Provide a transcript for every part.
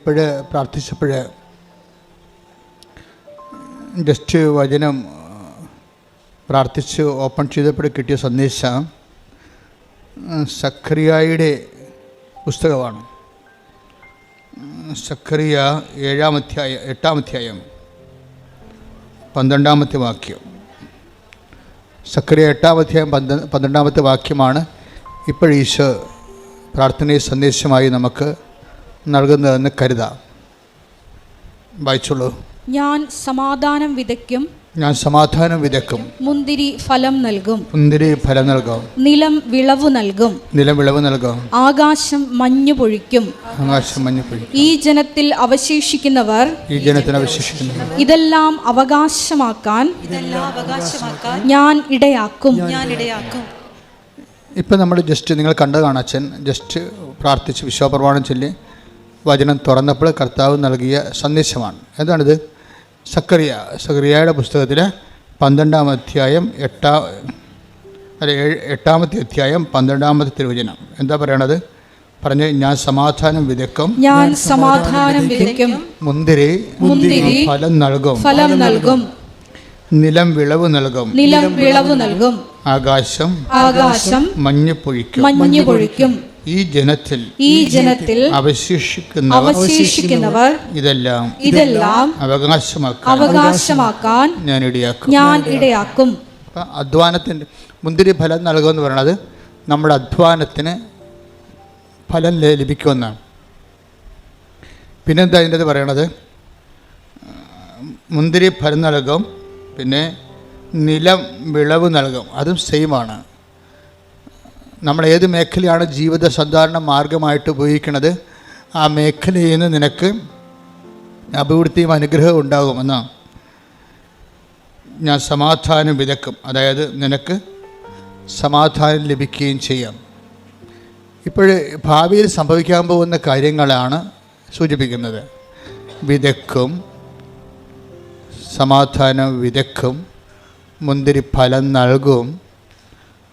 ഇപ്പോഴ് പ്രാർത്ഥിച്ചപ്പോൾ ജസ്റ്റ് വചനം പ്രാർത്ഥിച്ച് ഓപ്പൺ ചെയ്തപ്പോൾ കിട്ടിയ സന്ദേശം സഖറിയായുടെ പുസ്തകമാണ്. സഖറിയ 8-ാം അധ്യായം 12-ാമത്തെ വാക്യം. സഖറിയ 8-ാം അധ്യായം 12-ാമത്തെ വാക്യമാണ് ഇപ്പോഴീശോ പ്രാർത്ഥനീയ സന്ദേശമായി നമുക്ക് നൽകുന്നതെന്ന് കരുതാം. വായിച്ചോളൂ. ഞാൻ സമാധാനം വിതയ്ക്കും, മുന്തിരി ഫലം നൽകും, നിലം വിളവ് നൽകും, ആകാശം മഞ്ഞു പൊഴിക്കും. ഈ ജനത്തിൽ അവശേഷിക്കുന്നവർ ഇതെല്ലാം അവകാശമാക്കാൻ ഞാൻ ഇടയാക്കും. ഇപ്പം നമ്മൾ ജസ്റ്റ് നിങ്ങൾ കണ്ടതാണ്. അച്ഛൻ ജസ്റ്റ് പ്രാർത്ഥിച്ച് വിശ്വാസപ്രമാണം ചൊല്ലി വചനം തുറന്നപ്പോൾ കർത്താവ് നൽകിയ സന്ദേശമാണ്. എന്താണിത്? സഖറിയായുടെ പുസ്തകത്തിൽ 12-ാം അധ്യായം 8-ാമത്തെ അധ്യായം 12-ാമത്തെ തിരുവചനം എന്താ പറയണത്? പറഞ്ഞ് ഞാൻ സമാധാനം വിതയ്ക്കും, മുന്തിരി ഫലം നൽകും, നിലം വിളവ് നൽകും, ആകാശം മഞ്ഞു പൊഴിക്കും. ഈ ജനത്തിൽ അവശേഷിക്കുന്നവർ ഇതെല്ലാം അവകാശമാക്കാൻ ഞാൻ ഇടയാക്കും. അധ്വാനത്തിൻ്റെ മുന്തിരി ഫലം നൽകുമെന്ന് പറയുന്നത് നമ്മുടെ അധ്വാനത്തിന് ഫലം ലഭിക്കുമെന്നാണ്. പിന്നെന്താ അതിൻ്റെ പറയണത്? മുന്തിരി ഫലം നൽകും, പിന്നെ നിലം വിളവ് നൽകും. അതും സെയിമാണ്. നമ്മൾ ഏത് മേഖലയാണ് ജീവിത സാധാരണ മാർഗമായിട്ട് ഉപയോഗിക്കുന്നത്, ആ മേഖലയിൽ നിന്ന് നിനക്ക് അഭിവൃദ്ധിയും അനുഗ്രഹവും ഉണ്ടാകുമെന്നാണ്. ഞാൻ സമാധാനം വിതയ്ക്കും, അതായത് നിനക്ക് സമാധാനം ലഭിക്കുകയും ചെയ്യാം. ഇപ്പോഴ് ഭാവിയിൽ സംഭവിക്കാൻ പോകുന്ന കാര്യങ്ങളാണ് സൂചിപ്പിക്കുന്നത്. വിതയ്ക്കും, സമാധാനം വിതയ്ക്കും, മുന്തിരി ഫലം നൽകും,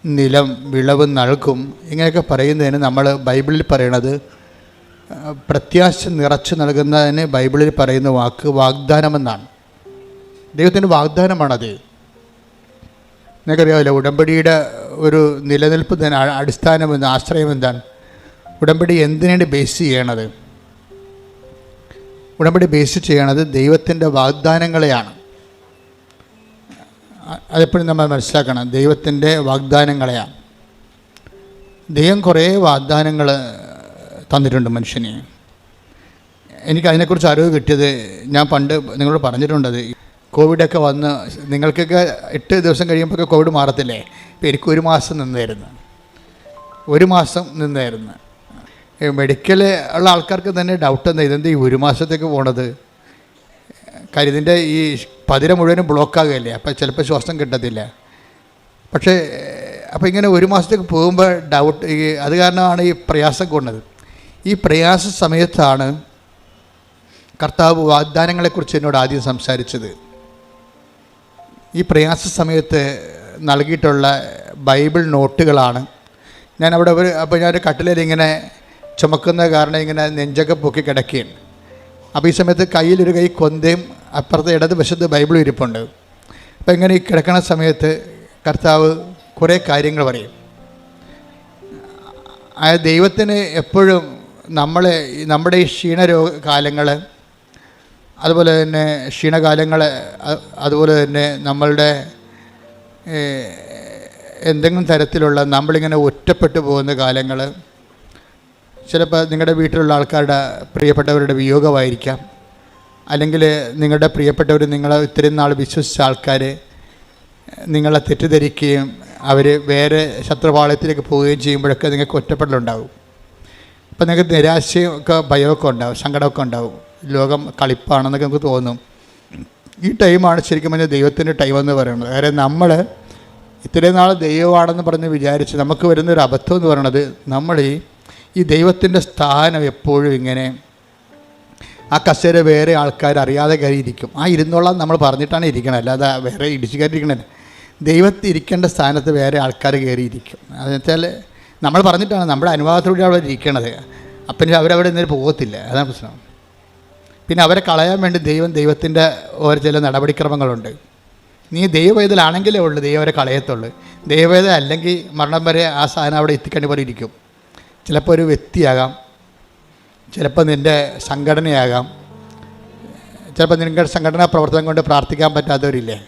നിലം വിളവ് നൽകും. ഇങ്ങനെയൊക്കെ പറയുന്നതിന് നമ്മൾ ബൈബിളിൽ പറയണത് പ്രത്യാശ നിറച്ച് നൽകുന്നതിന് ബൈബിളിൽ പറയുന്ന വാക്ക് വാഗ്ദാനമെന്നാണ്. ദൈവത്തിൻ്റെ വാഗ്ദാനമാണത്. നിങ്ങൾക്കറിയാമല്ലോ, ഉടമ്പടിയുടെ ഒരു നിലനിൽപ്പ് അടിസ്ഥാനം ആശ്രയം എന്താണ്? ഉടമ്പടി എന്തിനാണ് ബേസ് ചെയ്യണത്? ഉടമ്പടി ബേസ് ചെയ്യണത് ദൈവത്തിൻ്റെ വാഗ്ദാനങ്ങളെയാണ്. അതെപ്പോഴും നമ്മൾ മനസ്സിലാക്കണം. ദൈവത്തിൻ്റെ വാഗ്ദാനങ്ങളെയാണ്. ദൈവം കുറേ വാഗ്ദാനങ്ങൾ തന്നിട്ടുണ്ട് മനുഷ്യന്. എനിക്ക് അതിനെക്കുറിച്ച് അറിവ് കിട്ടിയത് ഞാൻ പണ്ട് നിങ്ങളോട് പറഞ്ഞിട്ടുണ്ടത്. കോവിഡൊക്കെ വന്ന് നിങ്ങൾക്കൊക്കെ 8 ദിവസം കഴിയുമ്പോഴൊക്കെ കോവിഡ് മാറത്തില്ലേ? ഇപ്പം എനിക്ക് 1 മാസം നിന്നായിരുന്നു. മെഡിക്കൽ ഉള്ള ആൾക്കാർക്ക് തന്നെ ഡൗട്ട് എന്താ, ഇതെന്താ ഈ 1 മാസത്തേക്ക് പോണത്? കാര്യം ഇതിൻ്റെ ഈ പതിര മുഴുവനും ബ്ലോക്കാകുകയല്ലേ, അപ്പോൾ ചിലപ്പോൾ ശ്വാസം കിട്ടത്തില്ല. പക്ഷേ അപ്പോൾ ഇങ്ങനെ 1 മാസത്തേക്ക് പോകുമ്പോൾ ഡൗട്ട്, അത് കാരണമാണ് ഈ പ്രയാസം കൊണ്ടത്. ഈ പ്രയാസ സമയത്താണ് കർത്താവ് വാഗ്ദാനങ്ങളെക്കുറിച്ച് എന്നോട് ആദ്യം സംസാരിച്ചത്. ഈ പ്രയാസ സമയത്ത് നൽകിയിട്ടുള്ള ബൈബിൾ നോട്ടുകളാണ് ഞാൻ അവിടെ. അപ്പോൾ ഞാനൊരു കട്ടിലേൽ ഇങ്ങനെ ചുമക്കുന്ന കാരണം ഇങ്ങനെ നെഞ്ചൊക്കെ പൊക്കി കിടക്കുകയാണ്. അപ്പോൾ ഈ സമയത്ത് കയ്യിലൊരു കൈ കൊന്തയും അപ്പുറത്തെ ഇടത് വശത്ത് ബൈബിൾ ഇരിപ്പുണ്ട്. അപ്പോൾ ഇങ്ങനെ ഈ കിടക്കണ സമയത്ത് കർത്താവ് കുറേ കാര്യങ്ങൾ പറയും. ആ ദൈവത്തിന് എപ്പോഴും നമ്മുടെ ഈ ക്ഷീണകാലങ്ങൾ, അതുപോലെ തന്നെ അതുപോലെ തന്നെ നമ്മളുടെ എന്തെങ്കിലും തരത്തിലുള്ള നമ്മളിങ്ങനെ ഒറ്റപ്പെട്ടു പോകുന്ന കാലങ്ങൾ, ചിലപ്പോൾ നിങ്ങളുടെ വീട്ടിലുള്ള ആൾക്കാരുടെ പ്രിയപ്പെട്ടവരുടെ വിയോഗമായിരിക്കാം, അല്ലെങ്കിൽ നിങ്ങളുടെ പ്രിയപ്പെട്ടവർ നിങ്ങളെ ഇത്രയും നാൾ വിശ്വസിച്ച ആൾക്കാർ നിങ്ങളെ തെറ്റിദ്ധരിക്കുകയും അവർ വേറെ ശത്രുപാളയത്തിലേക്ക് പോവുകയും ചെയ്യുമ്പോഴൊക്കെ നിങ്ങൾക്ക് ഒറ്റപ്പെടലുണ്ടാകും. അപ്പോൾ നിങ്ങൾക്ക് നിരാശയും ഒക്കെ ഭയമൊക്കെ ഉണ്ടാകും, സങ്കടമൊക്കെ ഉണ്ടാകും. ലോകം കളിപ്പാണെന്നൊക്കെ നമുക്ക് തോന്നും. ഈ ടൈമാണ് ശരിക്കും പറഞ്ഞാൽ ദൈവത്തിൻ്റെ ടൈമെന്ന് പറയുന്നത്. കാര്യം നമ്മൾ ഇത്രയും നാൾ ദൈവമാണെന്ന് പറഞ്ഞ് വിചാരിച്ച് നമുക്ക് വരുന്നൊരു അബദ്ധം എന്ന് പറയുന്നത്, നമ്മൾ ഈ ദൈവത്തിൻ്റെ സ്ഥാനം എപ്പോഴും ഇങ്ങനെ ആ കസേര വേറെ ആൾക്കാർ അറിയാതെ കയറിയിരിക്കും. ആ ഇരുന്നോളാം നമ്മൾ പറഞ്ഞിട്ടാണ് ഇരിക്കണം, അല്ലാതെ വേറെ ഇടിച്ചു കയറിയിരിക്കണത്. ദൈവത്തിൽ ഇരിക്കേണ്ട സ്ഥാനത്ത് വേറെ ആൾക്കാർ കയറിയിരിക്കും. അതെന്ന് വെച്ചാൽ നമ്മൾ പറഞ്ഞിട്ടാണ്, നമ്മുടെ അനുവാദത്തോടെ അവിടെ ഇരിക്കണത്. അപ്പം അവരവിടെ ഇന്നലെ പോകത്തില്ല. അതാണ് പ്രശ്നം. പിന്നെ അവരെ കളയാൻ വേണ്ടി ദൈവത്തിൻ്റെ ഓരോ ചില നടപടിക്രമങ്ങളുണ്ട്. നീ ദൈവവേദലാണെങ്കിലേ ഉള്ളൂ ദൈവം അവരെ കളയത്തുള്ളൂ. ദൈവവേദ അല്ലെങ്കിൽ മരണം വരെ ആ സാധനം അവിടെ എത്തിക്കേണ്ട പോലെ ഇരിക്കും. ചിലപ്പോൾ ഒരു വ്യക്തിയാകാം, ചിലപ്പോൾ നിൻ്റെ സംഘടനയാകാം, ചിലപ്പോൾ നിങ്ങളുടെ സംഘടനാ പ്രവർത്തനം കൊണ്ട് പ്രാർത്ഥിക്കാൻ പറ്റാത്തവരില്ലേ,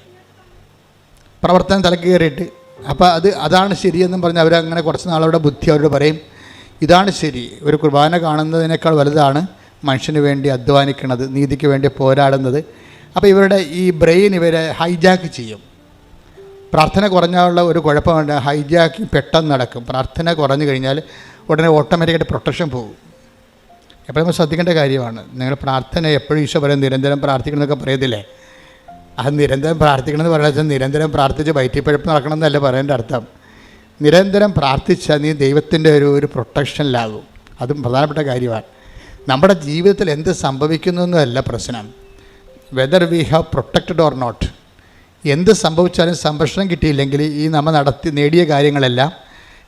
പ്രവർത്തനം തലക്ക് കയറിയിട്ട്. അപ്പോൾ അതാണ് ശരിയെന്നും പറഞ്ഞ് അവരങ്ങനെ കുറച്ച് നാളവിടെ ബുദ്ധി അവരോട് പറയും, ഇതാണ് ശരി. ഒരു കുർബാന കാണുന്നതിനേക്കാൾ വലുതാണ് മനുഷ്യന് വേണ്ടി അധ്വാനിക്കുന്നത്, നീതിക്ക് വേണ്ടി പോരാടുന്നത്. അപ്പോൾ ഇവരുടെ ഈ ബ്രെയിൻ ഇവരെ ഹൈജാക്ക് ചെയ്യും. പ്രാർത്ഥന കുറഞ്ഞാലുള്ള ഒരു കുഴപ്പമുണ്ട്, ഹൈജാക്കിങ് പെട്ടെന്ന് നടക്കും. പ്രാർത്ഥന കുറഞ്ഞു കഴിഞ്ഞാൽ ഉടനെ ഓട്ടോമാറ്റിക്കായിട്ട് പ്രൊട്ടക്ഷൻ പോകും. എപ്പോഴും നമ്മൾ ശ്രദ്ധിക്കേണ്ട കാര്യമാണ്. നിങ്ങൾ പ്രാർത്ഥന എപ്പോഴും ഈശോ പറയും നിരന്തരം പ്രാർത്ഥിക്കണമെന്നൊക്കെ പറയത്തില്ലേ. അത് നിരന്തരം പ്രാർത്ഥിക്കണമെന്ന് പറയുന്നത് നിരന്തരം പ്രാർത്ഥിച്ച് വയറ്റിപ്പഴപ്പ് നടക്കണമെന്നല്ല പറയേണ്ട അർത്ഥം. നിരന്തരം പ്രാർത്ഥിച്ചാൽ നീ ദൈവത്തിൻ്റെ ഒരു പ്രൊട്ടക്ഷനിലാകും. അതും പ്രധാനപ്പെട്ട കാര്യമാണ്. നമ്മുടെ ജീവിതത്തിൽ എന്ത് സംഭവിക്കുന്നൊന്നുമല്ല പ്രശ്നം, whether we have protected or not. എന്ത് സംഭവിച്ചാലും സംരക്ഷണം കിട്ടിയില്ലെങ്കിൽ ഈ നമ്മൾ നേടിയ കാര്യങ്ങളെല്ലാം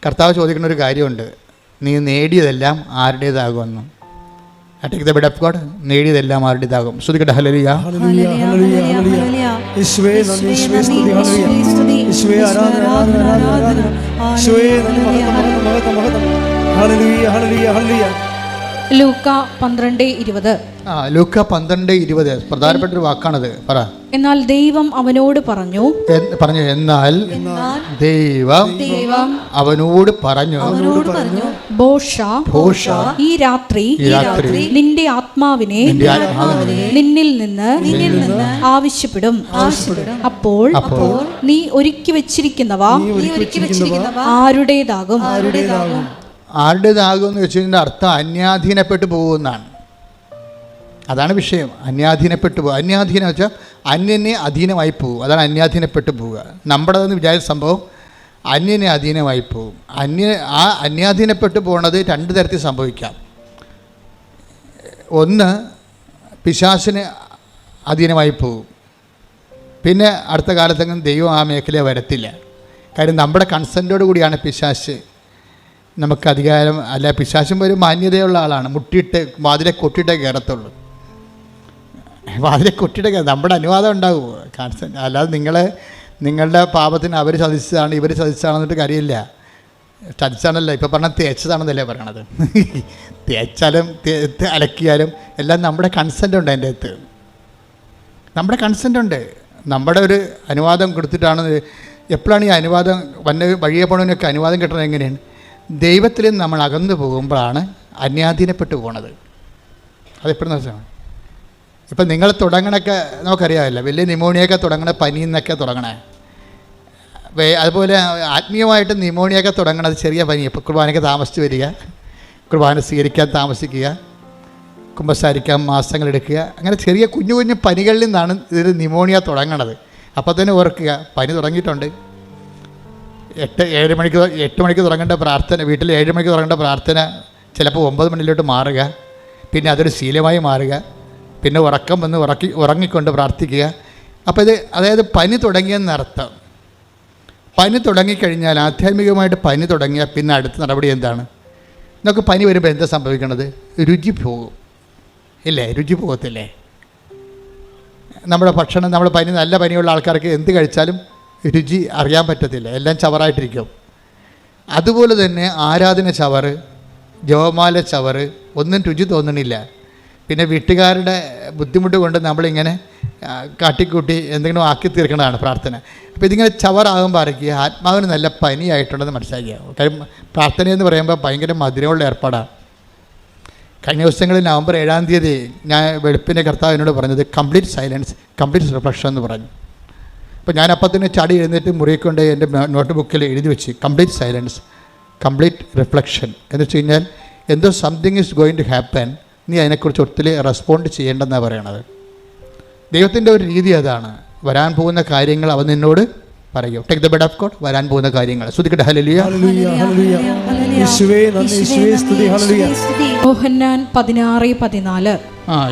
കർത്താവ് ചോദിക്കുന്ന ഒരു കാര്യമുണ്ട്, നീ നേടിയതെല്ലാം ആരുടേതാകുമെന്ന്. Take the bed of God. നേടിയതെല്ലാം ആരുടേതാകും. ശ്രുതിക്കട്ടെ ഹല്ലേലൂയ. ലൂക്ക 12:20. ലൂക്ക 12:20 പ്രധാനപ്പെട്ട ഒരു വാക്കാണത്. പറ. എന്നാൽ ദൈവം അവനോട് പറഞ്ഞു. എന്നാൽ ദൈവം അവനോട് പറഞ്ഞു, ഭോഷ ഈ രാത്രി നിന്റെ ആത്മാവിനെ നിന്നിൽ നിന്ന് ആവശ്യപ്പെടും. അപ്പോൾ നീ ഒരുക്കി വെച്ചിരിക്കുന്നവ ആരുടേതാകും. ആരുടേതാകുമെന്ന് വെച്ച് കഴിഞ്ഞാൽ അർത്ഥം അന്യാധീനപ്പെട്ടു പോകുമെന്നാണ്. അതാണ് വിഷയം. അന്യാധീനപ്പെട്ടു പോകുക. അന്യാധീനം വെച്ചാൽ അന്യനെ അധീനമായി പോകും. അതാണ് അന്യാധീനപ്പെട്ടു പോവുക. നമ്മുടേതെന്ന് വിചാരിച്ച സംഭവം അന്യനെ അധീനമായി പോകും. അന്യാധീനപ്പെട്ടു പോകുന്നത് രണ്ട് തരത്തിൽ സംഭവിക്കാം. ഒന്ന്, പിശാചിന് അധീനമായി പോകും. പിന്നെ അടുത്ത കാലത്തെങ്കിലും ദൈവം ആ മേഖലയെ വരത്തില്ല. കാര്യം നമ്മുടെ കൺസെൻറ്റോട് കൂടിയാണ് പിശാച് നമുക്ക് അധികാരം. അല്ല, പിശാചും ഒരു മാന്യതയുള്ള ആളാണ്. മുട്ടിയിട്ട് വാതിലെ കൊട്ടിയിട്ടേ കയറത്തുള്ളൂ. വാതിലെ കൊട്ടിയിട്ടേ നമ്മുടെ അനുവാദം ഉണ്ടാകുമോ? കൺസെൻറ്റ്. അല്ലാതെ നിങ്ങളുടെ പാപത്തിന് അവർ ചതിച്ചതാണ് ഇവർ ചതിച്ചതാണെന്നിട്ട് കാര്യമില്ല. ചതിച്ചാണല്ല ഇപ്പം പറഞ്ഞാൽ തേച്ചതാണെന്നല്ലേ പറയണത്. തേച്ചാലും അലക്കിയാലും എല്ലാം നമ്മുടെ കൺസെൻ്റ് ഉണ്ട്. അതിൻ്റെ അകത്ത് നമ്മുടെ കൺസെൻ്റ് ഉണ്ട്. നമ്മുടെ ഒരു അനുവാദം കൊടുത്തിട്ടാണ്. എപ്പോഴാണ് ഈ അനുവാദം വഴിയെ പോണതിനൊക്കെ അനുവാദം കിട്ടണത്? എങ്ങനെയാണ്? ദൈവത്തിൽ നമ്മൾ അകന്നു പോകുമ്പോഴാണ് അന്യാധീനപ്പെട്ടു പോണത്. അതെപ്പോഴും വെച്ചാൽ ഇപ്പം നിങ്ങൾ തുടങ്ങണൊക്കെ നമുക്കറിയാമല്ലോ, വലിയ ന്യൂമോണിയൊക്കെ തുടങ്ങണ പനിയിൽ നിന്നൊക്കെ തുടങ്ങണേ. അതുപോലെ ആത്മീയമായിട്ട് ന്യൂമോണിയൊക്കെ തുടങ്ങണത് ചെറിയ പനി. ഇപ്പോൾ കുർബാനയ്ക്ക് താമസിച്ച് വരിക, കുർബാന സ്വീകരിക്കാൻ താമസിക്കുക, കുമ്പസാരിക്കാൻ മാസങ്ങളെടുക്കുക, അങ്ങനെ ചെറിയ കുഞ്ഞു കുഞ്ഞു പനികളിൽ നിന്നാണ് ഇതിൽ ന്യൂമോണിയ തുടങ്ങണത്. അപ്പോൾ തന്നെ ഓർക്കുക, പനി തുടങ്ങിയിട്ടുണ്ട്. 8 മണിക്ക് തുടങ്ങേണ്ട പ്രാർത്ഥന, വീട്ടിൽ 7 മണിക്ക് തുടങ്ങേണ്ട പ്രാർത്ഥന ചിലപ്പോൾ 9 മണിയിലോട്ട് മാറുക. പിന്നെ അതൊരു ശീലമായി മാറുക. പിന്നെ ഉറക്കം വന്ന് ഉറങ്ങിക്കൊണ്ട് പ്രാർത്ഥിക്കുക. അപ്പോൾ അതായത് പനി തുടങ്ങിയെന്നർത്ഥം. പനി തുടങ്ങിക്കഴിഞ്ഞാൽ, ആധ്യാത്മികമായിട്ട് പനി തുടങ്ങിയാൽ പിന്നെ അടുത്ത നടപടി എന്താണ്? നമുക്ക് പനി വരുമ്പോൾ എന്താ സംഭവിക്കണത്? രുചി പോകും ഇല്ലേ? രുചി പോകത്തില്ലേ? നമ്മുടെ ഭക്ഷണം, നമ്മൾ നല്ല പനിയുള്ള ആൾക്കാർക്ക് എന്ത് കഴിച്ചാലും രുചി അറിയാൻ പറ്റത്തില്ല, എല്ലാം ചവറായിട്ടിരിക്കും. അതുപോലെ തന്നെ ആരാധന ചവറ്, ജപമാല ചവറ്, ഒന്നും രുചി തോന്നണില്ല. പിന്നെ വീട്ടുകാരുടെ ബുദ്ധിമുട്ട് കൊണ്ട് നമ്മളിങ്ങനെ കാട്ടിക്കൂട്ടി എന്തെങ്കിലും ആക്കി തീർക്കുന്നതാണ് പ്രാർത്ഥന. അപ്പോൾ ഇതിങ്ങനെ ചവറാകുമ്പോൾ അറിയിക്കുക ആത്മാവിന് നല്ല പനിയായിട്ടുണ്ടെന്ന് മനസ്സിലാക്കുക. കാര്യം പ്രാർത്ഥനയെന്ന് പറയുമ്പോൾ ഭയങ്കര മധുരമുള്ള ഏർപ്പാടാണ്. കഴിഞ്ഞ ദിവസങ്ങളിൽ നവംബർ 7-ാം തീയതി ഞാൻ വെളുപ്പിൻ്റെ കർത്താവ് എന്നോട് പറഞ്ഞത് കംപ്ലീറ്റ് സൈലൻസ്, കംപ്ലീറ്റ് റിഫ്ലക്ഷൻ എന്ന് പറഞ്ഞു. അപ്പോൾ ഞാൻ അപ്പം തന്നെ ചാടി എഴുന്നേറ്റ് മുറിക്കൊണ്ട് എൻ്റെ നോട്ട് ബുക്കിൽ എഴുതി വെച്ച് കംപ്ലീറ്റ് സൈലൻസ്, കംപ്ലീറ്റ് റിഫ്ലക്ഷൻ എന്ന് വെച്ച് കഴിഞ്ഞാൽ എന്തോ something is going to happen, നീ അതിനെക്കുറിച്ച് ഒത്തിരി റെസ്പോണ്ട് ചെയ്യേണ്ടെന്നാണ് പറയണത്. ദൈവത്തിൻ്റെ ഒരു രീതി അതാണ്. വരാൻ പോകുന്ന കാര്യങ്ങൾ അവൻ നിന്നോട് പറയൂ. Take the bed of God. വരാൻ പോകുന്ന കാര്യങ്ങൾ ശ്രുതിക്കട്ടെ. ഹല്ലേലൂയ. യോഹന്നാൻ 16:14.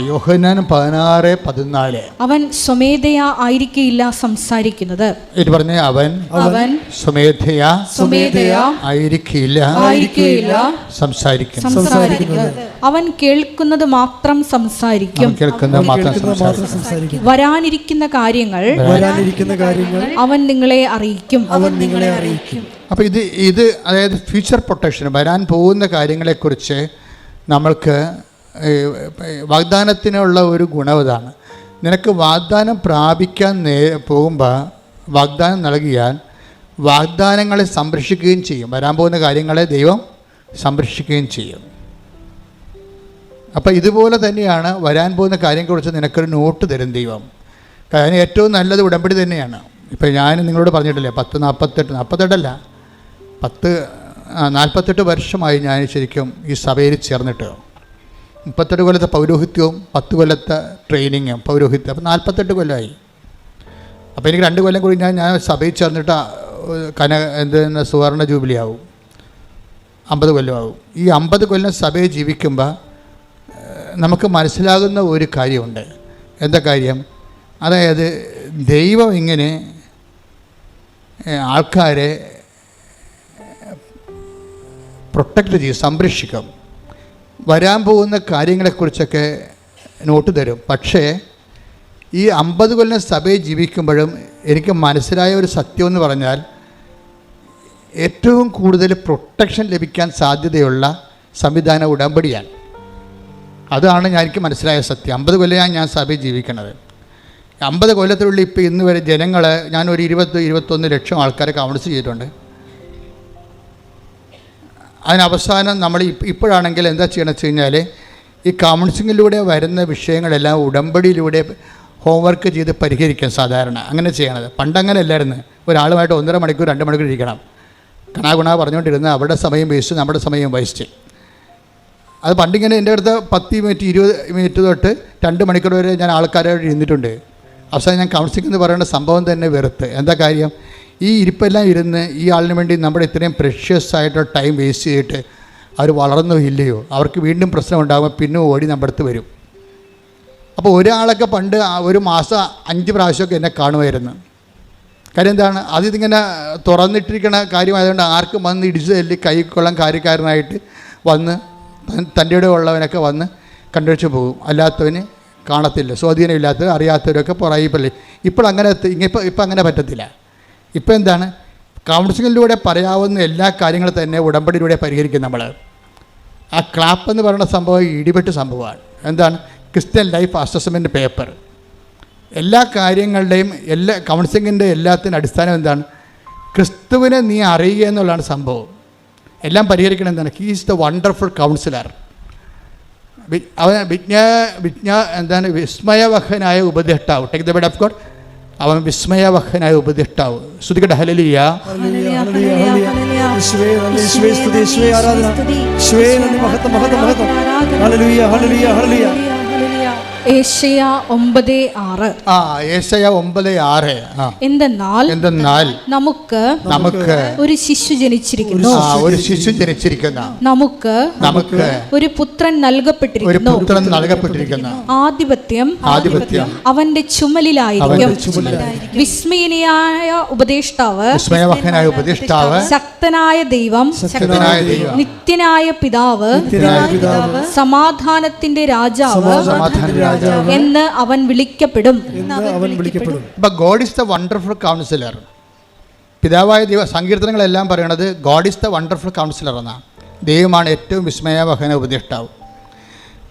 യോഹന്നാൻ 16:14. അവൻ സ്വമേധയാ ആയിരിക്കില്ല സംസാരിക്കുന്നത്. ഇത് പറഞ്ഞ അവൻ സ്വമേധയാ ആയിരിക്കില്ല സംസാരിക്കുന്നത്. അവൻ കേൾക്കുന്നത് മാത്രം സംസാരിക്കും. വരാനിരിക്കുന്ന കാര്യങ്ങൾ അവൻ നിങ്ങളെ അറിയിക്കും. അപ്പോൾ ഇത് അതായത് ഫ്യൂച്ചർ പ്രൊട്ടക്ഷൻ, വരാൻ പോകുന്ന കാര്യങ്ങളെക്കുറിച്ച് നമ്മൾക്ക് വാഗ്ദാനത്തിനുള്ള ഒരു ഗുണം ഇതാണ്. നിനക്ക് വാഗ്ദാനം പ്രാപിക്കാൻ പോകുമ്പോൾ വാഗ്ദാനം നൽകിയാൽ വാഗ്ദാനങ്ങളെ സംരക്ഷിക്കുകയും ചെയ്യും. വരാൻ പോകുന്ന കാര്യങ്ങളെ ദൈവം സംരക്ഷിക്കുകയും ചെയ്യും. അപ്പോൾ ഇതുപോലെ തന്നെയാണ് വരാൻ പോകുന്ന കാര്യങ്ങളെക്കുറിച്ച് നിനക്കൊരു നോട്ട് തരും ദൈവം. അതിന് ഏറ്റവും നല്ലത് ഉടമ്പടി തന്നെയാണ്. ഇപ്പോൾ ഞാൻ നിങ്ങളോട് പറഞ്ഞിട്ടില്ലേ 48 വർഷമായി ഞാൻ ശരിക്കും ഈ സഭയിൽ ചേർന്നിട്ട്. 38 കൊല്ലത്തെ പൗരോഹിത്യവും 10 കൊല്ലത്തെ ട്രെയിനിങ്ങും പൗരോഹിത്യം, അപ്പോൾ 48 കൊല്ലമായി. അപ്പോൾ എനിക്ക് 2 കൊല്ലം കൂടി ഞാൻ സഭയിൽ ചേർന്നിട്ട് സുവർണ ജൂബിലി ആവും, 50 കൊല്ലമാവും. ഈ 50 കൊല്ലം സഭയിൽ ജീവിക്കുമ്പോൾ നമുക്ക് മനസ്സിലാകുന്ന ഒരു കാര്യമുണ്ട്. എന്താ കാര്യം? അതായത് ദൈവം ഇങ്ങനെ ആൾക്കാരെ പ്രൊട്ടക്റ്റ് ചെയ്യും, സംരക്ഷിക്കും. വരാൻ പോകുന്ന കാര്യങ്ങളെക്കുറിച്ചൊക്കെ നോട്ട് തരും. പക്ഷേ ഈ 50 കൊല്ലം സഭയിൽ ജീവിക്കുമ്പോഴും എനിക്ക് മനസ്സിലായ ഒരു സത്യം എന്ന് പറഞ്ഞാൽ ഏറ്റവും കൂടുതൽ പ്രൊട്ടക്ഷൻ ലഭിക്കാൻ സാധ്യതയുള്ള സംവിധാനം ഉടമ്പടിയാണ്. അതാണ് എനിക്ക് മനസ്സിലായ സത്യം. 50 കൊല്ലം ഞാൻ സഭയിൽ ജീവിക്കണത്. 50 കൊല്ലത്തിനുള്ളിൽ ഇപ്പോൾ ഇന്ന് വരെ ജനങ്ങളെ ഞാനൊരു 20-21 ലക്ഷം ആൾക്കാരെ കൗൺസിൽ ചെയ്തിട്ടുണ്ട്. അതിനവസാനം നമ്മൾ ഇപ്പോഴാണെങ്കിൽ എന്താ ചെയ്യണമെന്ന് വെച്ച് കഴിഞ്ഞാൽ ഈ കൗൺസിലിങ്ങിലൂടെ വരുന്ന വിഷയങ്ങളെല്ലാം ഉടമ്പടിയിലൂടെ ഹോംവർക്ക് ചെയ്ത് പരിഹരിക്കാൻ സാധാരണ അങ്ങനെ ചെയ്യണത്. പണ്ടങ്ങനെ അല്ലായിരുന്നു. ഒരാളുമായിട്ട് 1.5 മണിക്കൂർ 2 മണിക്കൂർ ഇരിക്കണം, കണാകുണ പറഞ്ഞുകൊണ്ടിരുന്ന അവരുടെ സമയം വേസ്റ്റ്, നമ്മുടെ സമയം വേസ്റ്റ്. അത് പണ്ടിങ്ങനെ എൻ്റെ അടുത്ത് 10 മിനിറ്റ് 20 മിനിറ്റ് തൊട്ട് 2 മണിക്കൂർ വരെ ഞാൻ ആൾക്കാരോട് ഇരുന്നിട്ടുണ്ട്. അവസാനം ഞാൻ കൗൺസിലിംഗ് എന്ന് പറയുന്ന സംഭവം തന്നെ വെറുത്ത്. എന്താ കാര്യം? ഈ ഇരിപ്പെല്ലാം ഇരുന്ന് ഈ ആളിന് വേണ്ടി നമ്മുടെ ഇത്രയും പ്രഷ്യസ് ആയിട്ടുള്ള ടൈം വേസ്റ്റ് ചെയ്തിട്ട് അവർ വളർന്നോ ഇല്ലയോ, അവർക്ക് വീണ്ടും പ്രശ്നം ഉണ്ടാകുമ്പോൾ പിന്നെ ഓടി നമ്മുടെ അടുത്ത് വരും. അപ്പോൾ ഒരാളൊക്കെ പണ്ട് ഒരു മാസം 5 പ്രാവശ്യമൊക്കെ എന്നെ കാണുമായിരുന്നു. കാര്യം എന്താണ്? അതിങ്ങനെ തുറന്നിട്ടിരിക്കുന്ന കാര്യമായതുകൊണ്ട് ആർക്കും വന്ന് ഇടിച്ച് തല്ലി കൈക്കൊള്ളാൻ കാര്യക്കാരനായിട്ട് വന്ന് തൻ്റെ ഇടയിൽ ഉള്ളവനൊക്കെ വന്ന് കണ്ടുവച്ച് പോകും. അല്ലാത്തവന് കാണത്തില്ല, സ്വാധീനമില്ലാത്തവർ അറിയാത്തവരൊക്കെ പുറകിപ്പല്ലേ. ഇപ്പം അങ്ങനെ പറ്റത്തില്ല. ഇപ്പം എന്താണ്? കൗൺസിലിങ്ങിലൂടെ പറയാവുന്ന എല്ലാ കാര്യങ്ങളും തന്നെ ഉടമ്പടിയിലൂടെ പരിഹരിക്കും നമ്മൾ. ആ ക്ലാപ്പ് എന്ന് പറയുന്ന സംഭവം ഇടിപെട്ട് സംഭവമാണ്. എന്താണ്? Christian life assessment paper. എല്ലാ കാര്യങ്ങളുടെയും കൗൺസിലിങ്ങിൻ്റെ എല്ലാത്തിൻ്റെ അടിസ്ഥാനം എന്താണ്? ക്രിസ്തുവിനെ നീ അറിയുക എന്നുള്ളതാണ് സംഭവം. എല്ലാം പരിഹരിക്കണം. എന്താണ്? He is the wonderful councillor. അവൻ എന്താണ്? വിസ്മയവഹനായ ഉപദേഷ്ടാവ്. Take the word of God. അവൻ വിസ്മയവഹനായ ഉപദേഷ്ടാവ്. ശ്രുതികട ഹല്ലേലൂയ. ഏശയ്യാ 9:6. ഏശയ്യാ 9:6. എന്തെന്നാൽ നമുക്ക് ഒരു ശിശു ജനിച്ചിരിക്കുന്നു, നമുക്ക് ഒരു പുത്രൻ നൽകപ്പെട്ടിരിക്കുന്നു, ആധിപത്യം അവന്റെ ചുമലിലായിരിക്കും. വിസ്മയനായ ഉപദേഷ്ടാവ്, ശക്തനായ ദൈവം, നിത്യനായ പിതാവ്, സമാധാനത്തിന്റെ രാജാവ് എന്ന് അവൻ വിളിക്കപ്പെടും. God is the wonderful councillor. പിതാവായ ദൈവ സങ്കീർത്തനങ്ങളെല്ലാം പറയണത് God is the wonderful councillor എന്നാണ്. ദൈവമാണ് ഏറ്റവും വിസ്മയവഹന ഉപദേഷ്ടാവ്.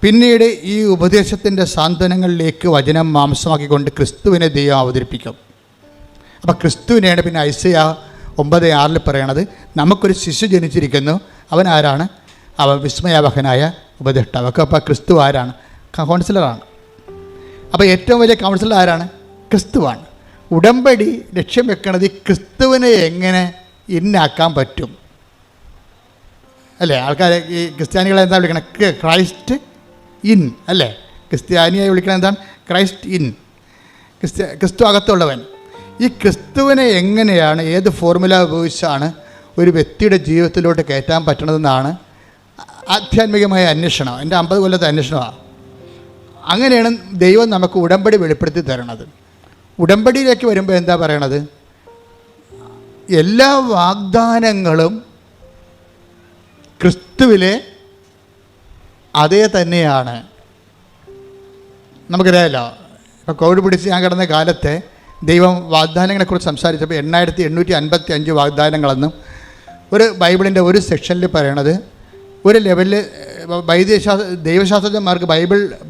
പിന്നീട് ഈ ഉപദേശത്തിൻ്റെ സാന്ത്വനങ്ങളിലേക്ക് വചനം മാംസമാക്കിക്കൊണ്ട് ക്രിസ്തുവിനെ ദൈവം അവതരിപ്പിക്കും. അപ്പോൾ ക്രിസ്തുവിനെയാണ് പിന്നെ ഐസയ്യാ 9:6 പറയണത്. നമുക്കൊരു ശിശു ജനിച്ചിരിക്കുന്നു. അവൻ ആരാണ്? അവൻ വിസ്മയവഹനായ ഉപദേഷ്ടാവ്. അപ്പോൾ ക്രിസ്തു ആരാണ്? കൗൺസിലറാണ്. അപ്പോൾ ഏറ്റവും വലിയ കൗൺസിലർ ആരാണ്? ക്രിസ്തുവാണ്. ഉടമ്പടി ലക്ഷ്യം വെക്കുന്നത് ക്രിസ്തുവിനെ എങ്ങനെ ഇന്നാക്കാൻ പറ്റും അല്ലേ? ആൾക്കാരെ ഈ ക്രിസ്ത്യാനികളെ എന്താ വിളിക്കണം? ക്രൈസ്റ്റ് ഇൻ അല്ലേ? ക്രിസ്ത്യാനിയെ വിളിക്കണം എന്താണ്? Christ in. ക്രിസ്തു അകത്തുള്ളവൻ. ഈ ക്രിസ്തുവിനെ എങ്ങനെയാണ്, ഏത് ഫോർമുല ഉപയോഗിച്ചാണ് ഒരു വ്യക്തിയുടെ ജീവിതത്തിലോട്ട് കയറ്റാൻ പറ്റണതെന്നാണ് ആധ്യാത്മികമായ അന്വേഷണം. എൻ്റെ 50 കൊല്ലത്തെ അന്വേഷണമാണ്. അങ്ങനെയാണ് ദൈവം നമുക്ക് ഉടമ്പടി വെളിപ്പെടുത്തി തരണത്. ഉടമ്പടിയിലേക്ക് വരുമ്പോൾ എന്താ പറയണത്? എല്ലാ വാഗ്ദാനങ്ങളും ക്രിസ്തുവിലെ അതേ തന്നെയാണ്. നമുക്കറിയാമല്ലോ, ഇപ്പോൾ കോവിഡ് പിടിച്ച് ഞാൻ കിടന്ന കാലത്തെ ദൈവം വാഗ്ദാനങ്ങളെക്കുറിച്ച് സംസാരിച്ചപ്പോൾ 8855 വാഗ്ദാനങ്ങളെന്നും ഒരു ബൈബിളിൻ്റെ ഒരു സെക്ഷനിൽ പറയണത്, ഒരു ലെവലിൽ ദൈവശാസ്ത്രജ്ഞന്മാർക്ക്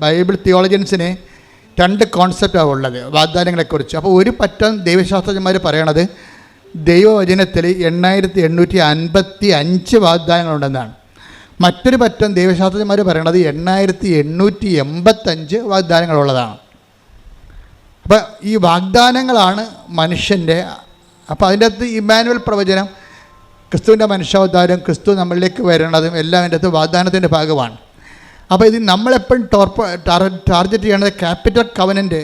ബൈബിൾ തിയോളജിയൻസിന് 2 കോൺസെപ്റ്റാണ് ഉള്ളത് വാഗ്ദാനങ്ങളെക്കുറിച്ച്. അപ്പോൾ ഒരു പറ്റം ദൈവശാസ്ത്രജ്ഞന്മാർ പറയണത് ദൈവവചനത്തിൽ 8855 വാഗ്ദാനങ്ങളുണ്ടെന്നാണ്. മറ്റൊരു പറ്റം ദൈവശാസ്ത്രജ്ഞന്മാർ പറയണത് 8885 വാഗ്ദാനങ്ങളുള്ളതാണ്. അപ്പോൾ ഈ വാഗ്ദാനങ്ങളാണ് മനുഷ്യൻ്റെ. അപ്പോൾ അതിൻ്റെ അകത്ത് ഇമ്മാനുവൽ പ്രവചനം, ക്രിസ്തുവിൻ്റെ മനുഷ്യാവതാരം, ക്രിസ്തു നമ്മളിലേക്ക് വരണതും എല്ലാം അതിൻ്റെ അകത്ത് വാഗ്ദാനത്തിൻ്റെ ഭാഗമാണ്. അപ്പോൾ ഇത് നമ്മളെപ്പോഴും ടാർഗറ്റ് ചെയ്യേണ്ടത് ക്യാപിറ്റൽ കവനൻ്റ്,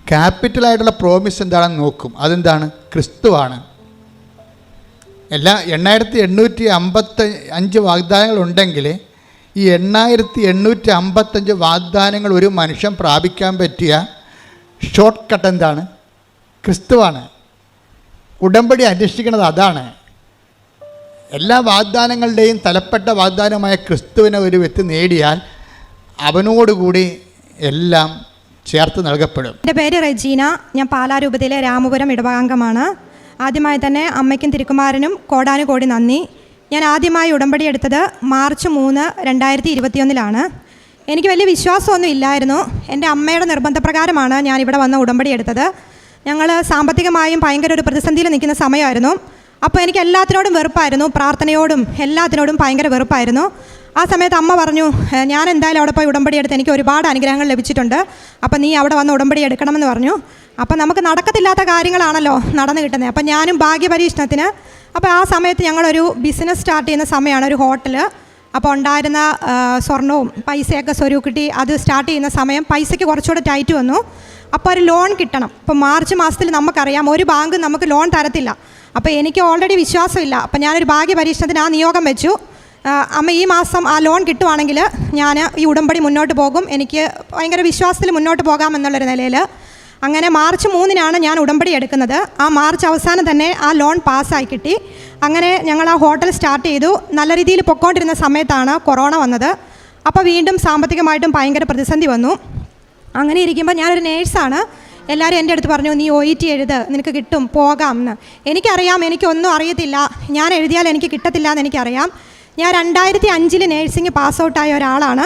ക്യാപിറ്റലായിട്ടുള്ള പ്രോമിസ് എന്താണെന്ന് നോക്കും. അതെന്താണ്? ക്രിസ്തുവാണ്. എല്ലാ 8855 വാഗ്ദാനങ്ങളുണ്ടെങ്കിൽ ഈ 8855 വാഗ്ദാനങ്ങൾ ഒരു മനുഷ്യൻ പ്രാപിക്കാൻ പറ്റിയ ഷോർട്ട് കട്ട് എന്താണ്? ക്രിസ്തുവാണ്. ഉടമ്പടി അന്വേഷിക്കുന്നത് അതാണ്. എല്ലാ വാഗ്ദാനങ്ങളുടെയും തലപ്പെട്ട വാഗ്ദാനമായ ക്രിസ്തുവിനെ ഒരു വ്യക്തി നേടിയാൽ അവനോടുകൂടി എല്ലാം ചേർത്ത് നൽകപ്പെടും. എൻ്റെ പേര് റെജീന. ഞാൻ പാലാരൂപതയിലെ രാമപുരം ഇടവകാംഗമാണ്. ആദ്യമായി തന്നെ അമ്മയ്ക്കും തിരുക്കുമാരനും കോടാനുകോടി നന്ദി. ഞാൻ ആദ്യമായി ഉടമ്പടി എടുത്തത് മാർച്ച് 3, 2021 എനിക്ക് വലിയ വിശ്വാസമൊന്നും ഇല്ലായിരുന്നു. എൻ്റെ അമ്മയുടെ നിർബന്ധപ്രകാരമാണ് ഞാൻ ഇവിടെ വന്ന് ഉടമ്പടി എടുത്തത്. ഞങ്ങൾ സാമ്പത്തികമായും ഭയങ്കര ഒരു പ്രതിസന്ധിയിൽ നിൽക്കുന്ന സമയമായിരുന്നു. അപ്പോൾ എനിക്ക് എല്ലാത്തിനോടും വെറുപ്പായിരുന്നു, പ്രാർത്ഥനയോടും എല്ലാത്തിനോടും ഭയങ്കര വെറുപ്പായിരുന്നു. ആ സമയത്ത് അമ്മ പറഞ്ഞു, ഞാൻ എന്തായാലും അവിടെ പോയി ഉടമ്പടി എടുത്ത് എനിക്ക് ഒരുപാട് അനുഗ്രഹങ്ങൾ ലഭിച്ചിട്ടുണ്ട്, അപ്പോൾ നീ അവിടെ വന്ന് ഉടമ്പടി എടുക്കണമെന്ന് പറഞ്ഞു. അപ്പോൾ നമുക്ക് നടക്കത്തില്ലാത്ത കാര്യങ്ങളാണല്ലോ നടന്നു കിട്ടുന്നത്. അപ്പോൾ ഞാനും ഭാഗ്യപരീക്ഷണത്തിന്, അപ്പോൾ ആ സമയത്ത് ഞങ്ങളൊരു ബിസിനസ് സ്റ്റാർട്ട് ചെയ്യുന്ന സമയമാണ്, ഒരു ഹോട്ടൽ. അപ്പോൾ ഉണ്ടായിരുന്ന സ്വർണവും പൈസയൊക്കെ സ്വരൂക്കിട്ടി അത് സ്റ്റാർട്ട് ചെയ്യുന്ന സമയം പൈസയ്ക്ക് കുറച്ചുകൂടെ ടൈറ്റ് വന്നു. അപ്പോൾ ഒരു ലോൺ കിട്ടണം. ഇപ്പോൾ മാർച്ച് മാസത്തിൽ നമുക്കറിയാം ഒരു ബാങ്ക് നമുക്ക് ലോൺ തരത്തില്ല. അപ്പോൾ എനിക്ക് ഓൾറെഡി വിശ്വാസമില്ല. അപ്പോൾ ഞാനൊരു ഭാഗ്യപരീക്ഷണത്തിന് ആ നിയോഗം വെച്ചു, അമ്മ ഈ മാസം ആ ലോൺ കിട്ടുവാണെങ്കിൽ ഞാൻ ഈ ഉടമ്പടി മുന്നോട്ട് പോകും, എനിക്ക് ഭയങ്കര വിശ്വാസത്തിൽ മുന്നോട്ട് പോകാമെന്നുള്ളൊരു നിലയിൽ. അങ്ങനെ മാർച്ച് 3 ഞാൻ ഉടമ്പടി എടുക്കുന്നത്. ആ മാർച്ച് അവസാനം തന്നെ ആ ലോൺ പാസ്സായി കിട്ടി. അങ്ങനെ ഞങ്ങൾ ആ ഹോട്ടൽ സ്റ്റാർട്ട് ചെയ്തു. നല്ല രീതിയിൽ പൊയ്ക്കൊണ്ടിരുന്ന സമയത്താണ് കൊറോണ വന്നത്. അപ്പോൾ വീണ്ടും സാമ്പത്തികമായിട്ടും ഭയങ്കര പ്രതിസന്ധി വന്നു. അങ്ങനെ ഇരിക്കുമ്പോൾ ഞാനൊരു നേഴ്സാണ്. എല്ലാവരും എൻ്റെ അടുത്ത് പറഞ്ഞു, നീ OET എഴുത്, നിനക്ക് കിട്ടും, പോകാം എന്ന്. എനിക്കറിയാം എനിക്കൊന്നും അറിയത്തില്ല, ഞാൻ എഴുതിയാൽ എനിക്ക് കിട്ടത്തില്ല എന്ന് എനിക്കറിയാം. ഞാൻ 2005 നേഴ്സിംഗ് പാസ് ഔട്ടായ ഒരാളാണ്.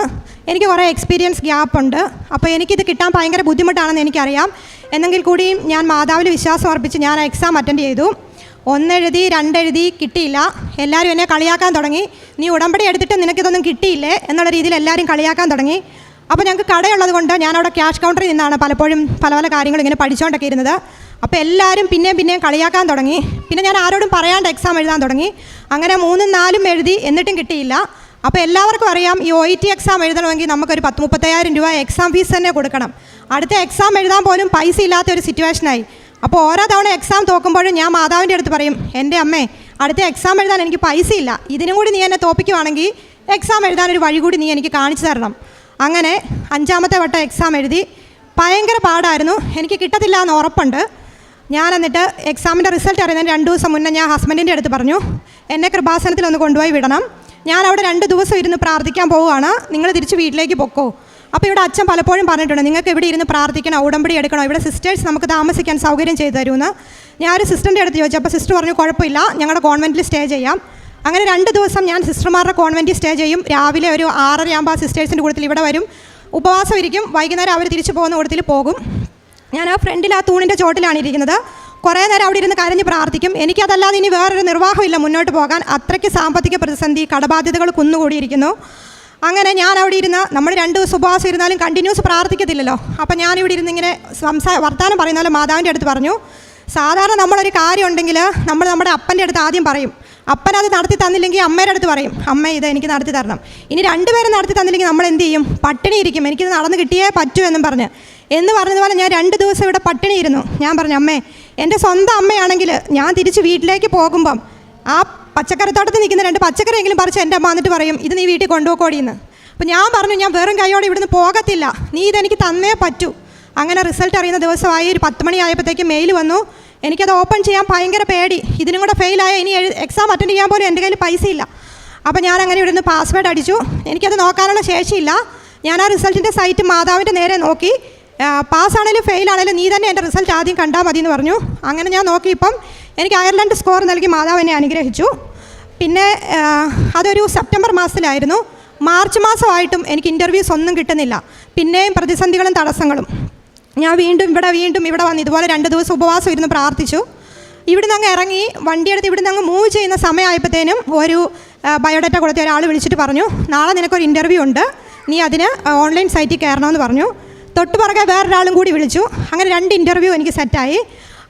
എനിക്ക് കുറേ എക്സ്പീരിയൻസ് ഗ്യാപ്പുണ്ട്. അപ്പോൾ എനിക്കിത് കിട്ടാൻ ഭയങ്കര ബുദ്ധിമുട്ടാണെന്ന് എനിക്കറിയാം. എന്നെങ്കിൽ കൂടിയും ഞാൻ മാതാവിൽ വിശ്വാസം അർപ്പിച്ച് ഞാൻ എക്സാം അറ്റൻഡ് ചെയ്തു. 1 എഴുതി 2 എഴുതി കിട്ടിയില്ല. എല്ലാവരും എന്നെ കളിയാക്കാൻ തുടങ്ങി, നീ ഉടമ്പടി എടുത്തിട്ട് നിനക്കിതൊന്നും കിട്ടിയില്ലേ എന്നുള്ള രീതിയിൽ എല്ലാവരും കളിയാക്കാൻ തുടങ്ങി. അപ്പോൾ ഞങ്ങൾക്ക് കടയുള്ളത് കൊണ്ട് ഞാനവിടെ ക്യാഷ് കൗണ്ടറിൽ നിന്നാണ് പലപ്പോഴും പല പല കാര്യങ്ങൾ ഇങ്ങനെ പഠിച്ചുകൊണ്ടൊക്കെ ഇരുന്നത്. അപ്പോൾ എല്ലാവരും പിന്നെയും കളിയാക്കാൻ തുടങ്ങി. പിന്നെ ഞാൻ ആരോടും പറയാണ്ട് എക്സാം എഴുതാൻ തുടങ്ങി. അങ്ങനെ 3, 4 എഴുതി, എന്നിട്ടും കിട്ടിയില്ല. അപ്പോൾ എല്ലാവർക്കും അറിയാം ഈ OET എക്സാം എഴുതണമെങ്കിൽ നമുക്കൊരു 10-35,000 രൂപ എക്സാം ഫീസ് തന്നെ കൊടുക്കണം. അടുത്ത എക്സാം എഴുതാൻ പോലും പൈസ ഇല്ലാത്ത ഒരു സിറ്റുവേഷനായി. അപ്പോൾ ഓരോ തവണ എക്സാം തോക്കുമ്പോഴും ഞാൻ മാതാവിൻ്റെ അടുത്ത് പറയും, എൻ്റെ അമ്മേ, അടുത്ത എക്സാം എഴുതാൻ എനിക്ക് പൈസ ഇല്ല, ഇതിനും കൂടി നീ എന്നെ തോപ്പിക്കുവാണെങ്കിൽ എക്സാം എഴുതാനൊരു വഴി കൂടി നീ എനിക്ക് കാണിച്ചു തരണം. അങ്ങനെ 5ാമത്തെ വട്ടം എക്സാം എഴുതി. ഭയങ്കര പാടായിരുന്നു, എനിക്ക് കിട്ടത്തില്ല എന്ന് ഉറപ്പുണ്ട്. ഞാൻ എന്നിട്ട് എക്സാമിൻ്റെ റിസൾട്ട് അറിയുന്നതിന് 2 ദിവസം മുന്നേ ഞാൻ ഹസ്ബൻഡിൻ്റെ അടുത്ത് പറഞ്ഞു, എന്നെ കൃപാസനത്തിലൊന്ന് കൊണ്ടുപോയി വിടണം, ഞാൻ അവിടെ 2 ദിവസം ഇരുന്ന് പ്രാർത്ഥിക്കാൻ പോവുകയാണ്, നിങ്ങൾ തിരിച്ച് വീട്ടിലേക്ക് പൊക്കോ. അപ്പോൾ ഇവിടെ അച്ഛൻ പലപ്പോഴും പറഞ്ഞിട്ടുണ്ട്, നിങ്ങൾക്ക് ഇവിടെ ഇരുന്ന് പ്രാർത്ഥിക്കണം, ഉടമ്പടി എടുക്കണോ, ഇവിടെ സിസ്റ്റേഴ്സ് നമുക്ക് താമസിക്കാൻ സൗകര്യം ചെയ്തു തരുമെന്ന്. ഞാനൊരു സിസ്റ്ററിൻ്റെ അടുത്ത് ചോദിച്ചു. അപ്പോൾ സിസ്റ്റർ പറഞ്ഞു, കുഴപ്പമില്ല, ഞങ്ങളുടെ കോൺവെൻറ്റിൽ സ്റ്റേ ചെയ്യാം. അങ്ങനെ 2 ദിവസം ഞാൻ സിസ്റ്റർമാരുടെ കോൺവെൻറ്റിൽ സ്റ്റേ ചെയ്യും. രാവിലെ ഒരു 6:30 ആകുമ്പോൾ സിസ്റ്റേഴ്സിൻ്റെ കൂട്ടത്തിൽ ഇവിടെ വരും, ഉപവാസം ഇരിക്കും. വൈകുന്നേരം അവർ തിരിച്ചു പോകുന്ന കൂട്ടത്തിൽ പോകും. ഞാൻ ആ ഫ്രണ്ടിൽ ആ തൂണിൻ്റെ ചോട്ടിലാണ് ഇരിക്കുന്നത്. കുറേ നേരം അവിടെ ഇരുന്ന് കരഞ്ഞ് പ്രാർത്ഥിക്കും. എനിക്കതല്ലാതെ ഇനി വേറൊരു നിർവാഹമില്ല മുന്നോട്ട് പോകാൻ. അത്രയ്ക്ക് സാമ്പത്തിക പ്രതിസന്ധി, കടബാധ്യതകൾ കുന്നുകൂടിയിരിക്കുന്നു. അങ്ങനെ ഞാൻ അവിടെ ഇരുന്ന്, നമ്മൾ 2 ദിവസം ഉപവാസം ഇരുന്നാലും കണ്ടിന്യൂസ് പ്രാർത്ഥിക്കത്തില്ലല്ലോ. അപ്പം ഞാനിവിടെ ഇരുന്ന് ഇങ്ങനെ വർത്താനം പറയുന്ന പോലെ മാതാവിൻ്റെ അടുത്ത് പറഞ്ഞു, സാധാരണ നമ്മളൊരു കാര്യം ഉണ്ടെങ്കിൽ നമ്മൾ നമ്മുടെ അപ്പൻ്റെ അടുത്ത് ആദ്യം പറയും, അപ്പൻ അത് നടത്തി തന്നില്ലെങ്കിൽ അമ്മയുടെ അടുത്ത് പറയും, അമ്മ ഇത് എനിക്ക് നടത്തി തരണം. ഇനി 2 പേരും നടത്തി തന്നില്ലെങ്കിൽ നമ്മൾ എന്ത് ചെയ്യും? പട്ടിണി ഇരിക്കും, എനിക്കിത് നടന്ന് കിട്ടിയേ പറ്റൂ എന്നും പറഞ്ഞതുപോലെ ഞാൻ 2 ദിവസം ഇവിടെ പട്ടിണി ഇരുന്നു. ഞാൻ പറഞ്ഞു, അമ്മേ, എൻ്റെ സ്വന്തം അമ്മയാണെങ്കിൽ ഞാൻ തിരിച്ച് വീട്ടിലേക്ക് പോകുമ്പം ആ പച്ചക്കറിത്തോട്ടത്തിൽ നിൽക്കുന്ന 2 പച്ചക്കറിയെങ്കിലും പറിച്ച് എൻ്റെ അമ്മ വന്നിട്ട് പറയും, ഇത് നീ വീട്ടിൽ കൊണ്ടുപോക്കോടിയെന്ന്. അപ്പോൾ ഞാൻ പറഞ്ഞു ഞാൻ വെറും കൈയോടെ ഇവിടുന്ന് പോകത്തില്ല, നീ ഇതെനിക്ക് തന്നേ പറ്റൂ. അങ്ങനെ റിസൾട്ട് അറിയുന്ന ദിവസമായി ഒരു 10 മണിയായപ്പോഴത്തേക്ക് മെയിൽ വന്നു. എനിക്കത് ഓപ്പൺ ചെയ്യാൻ ഭയങ്കര പേടി. ഇതിനും കൂടെ ഫെയിലായ ഇനി എക്സാം അറ്റൻഡ് ചെയ്യാൻ പോലും എൻ്റെ കയ്യിൽ പൈസ ഇല്ല. അപ്പോൾ ഞാൻ അങ്ങനെ ഇവിടുന്ന് പാസ്വേഡ് അടിച്ചു. എനിക്കത് നോക്കാനുള്ള ശേഷിയില്ല. ഞാൻ ആ റിസൾട്ടിൻ്റെ സൈറ്റ് മാതാവിൻ്റെ നേരെ നോക്കി. പാസ്സാണേലും ഫെയിലാണേലും നീ തന്നെ എൻ്റെ റിസൾട്ട് ആദ്യം കണ്ടാൽ മതി എന്ന് പറഞ്ഞു. അങ്ങനെ ഞാൻ നോക്കിയപ്പം എനിക്ക് അയർലൻഡ് സ്കോർ നൽകി മാതാവ് എന്നെ അനുഗ്രഹിച്ചു. പിന്നെ അതൊരു സെപ്റ്റംബർ മാസത്തിലായിരുന്നു. മാർച്ച് മാസമായിട്ടും എനിക്ക് ഇൻ്റർവ്യൂസ് ഒന്നും കിട്ടുന്നില്ല. പിന്നെയും പ്രതിസന്ധികളും തടസ്സങ്ങളും. ഞാൻ വീണ്ടും ഇവിടെ വന്ന് ഇതുപോലെ 2 ദിവസം ഉപവാസം ഇരുന്ന് പ്രാർത്ഥിച്ചു. ഇവിടുന്ന് അങ്ങ് ഇറങ്ങി വണ്ടിയെടുത്ത് ഇവിടുന്ന് അങ്ങ് മൂവ് ചെയ്യുന്ന സമയമായപ്പോഴത്തേനും ഒരു ബയോഡാറ്റ കൊടുത്ത ഒരാൾ വിളിച്ചിട്ട് പറഞ്ഞു, നാളെ നിനക്കൊരു ഇൻ്റർവ്യൂ ഉണ്ട്, നീ അതിന് ഓൺലൈൻ സൈറ്റിൽ കയറണമെന്ന് പറഞ്ഞു. തൊട്ട് പുറകെ വേറൊരാളും കൂടി വിളിച്ചു. അങ്ങനെ 2 ഇൻ്റർവ്യൂ എനിക്ക് സെറ്റായി.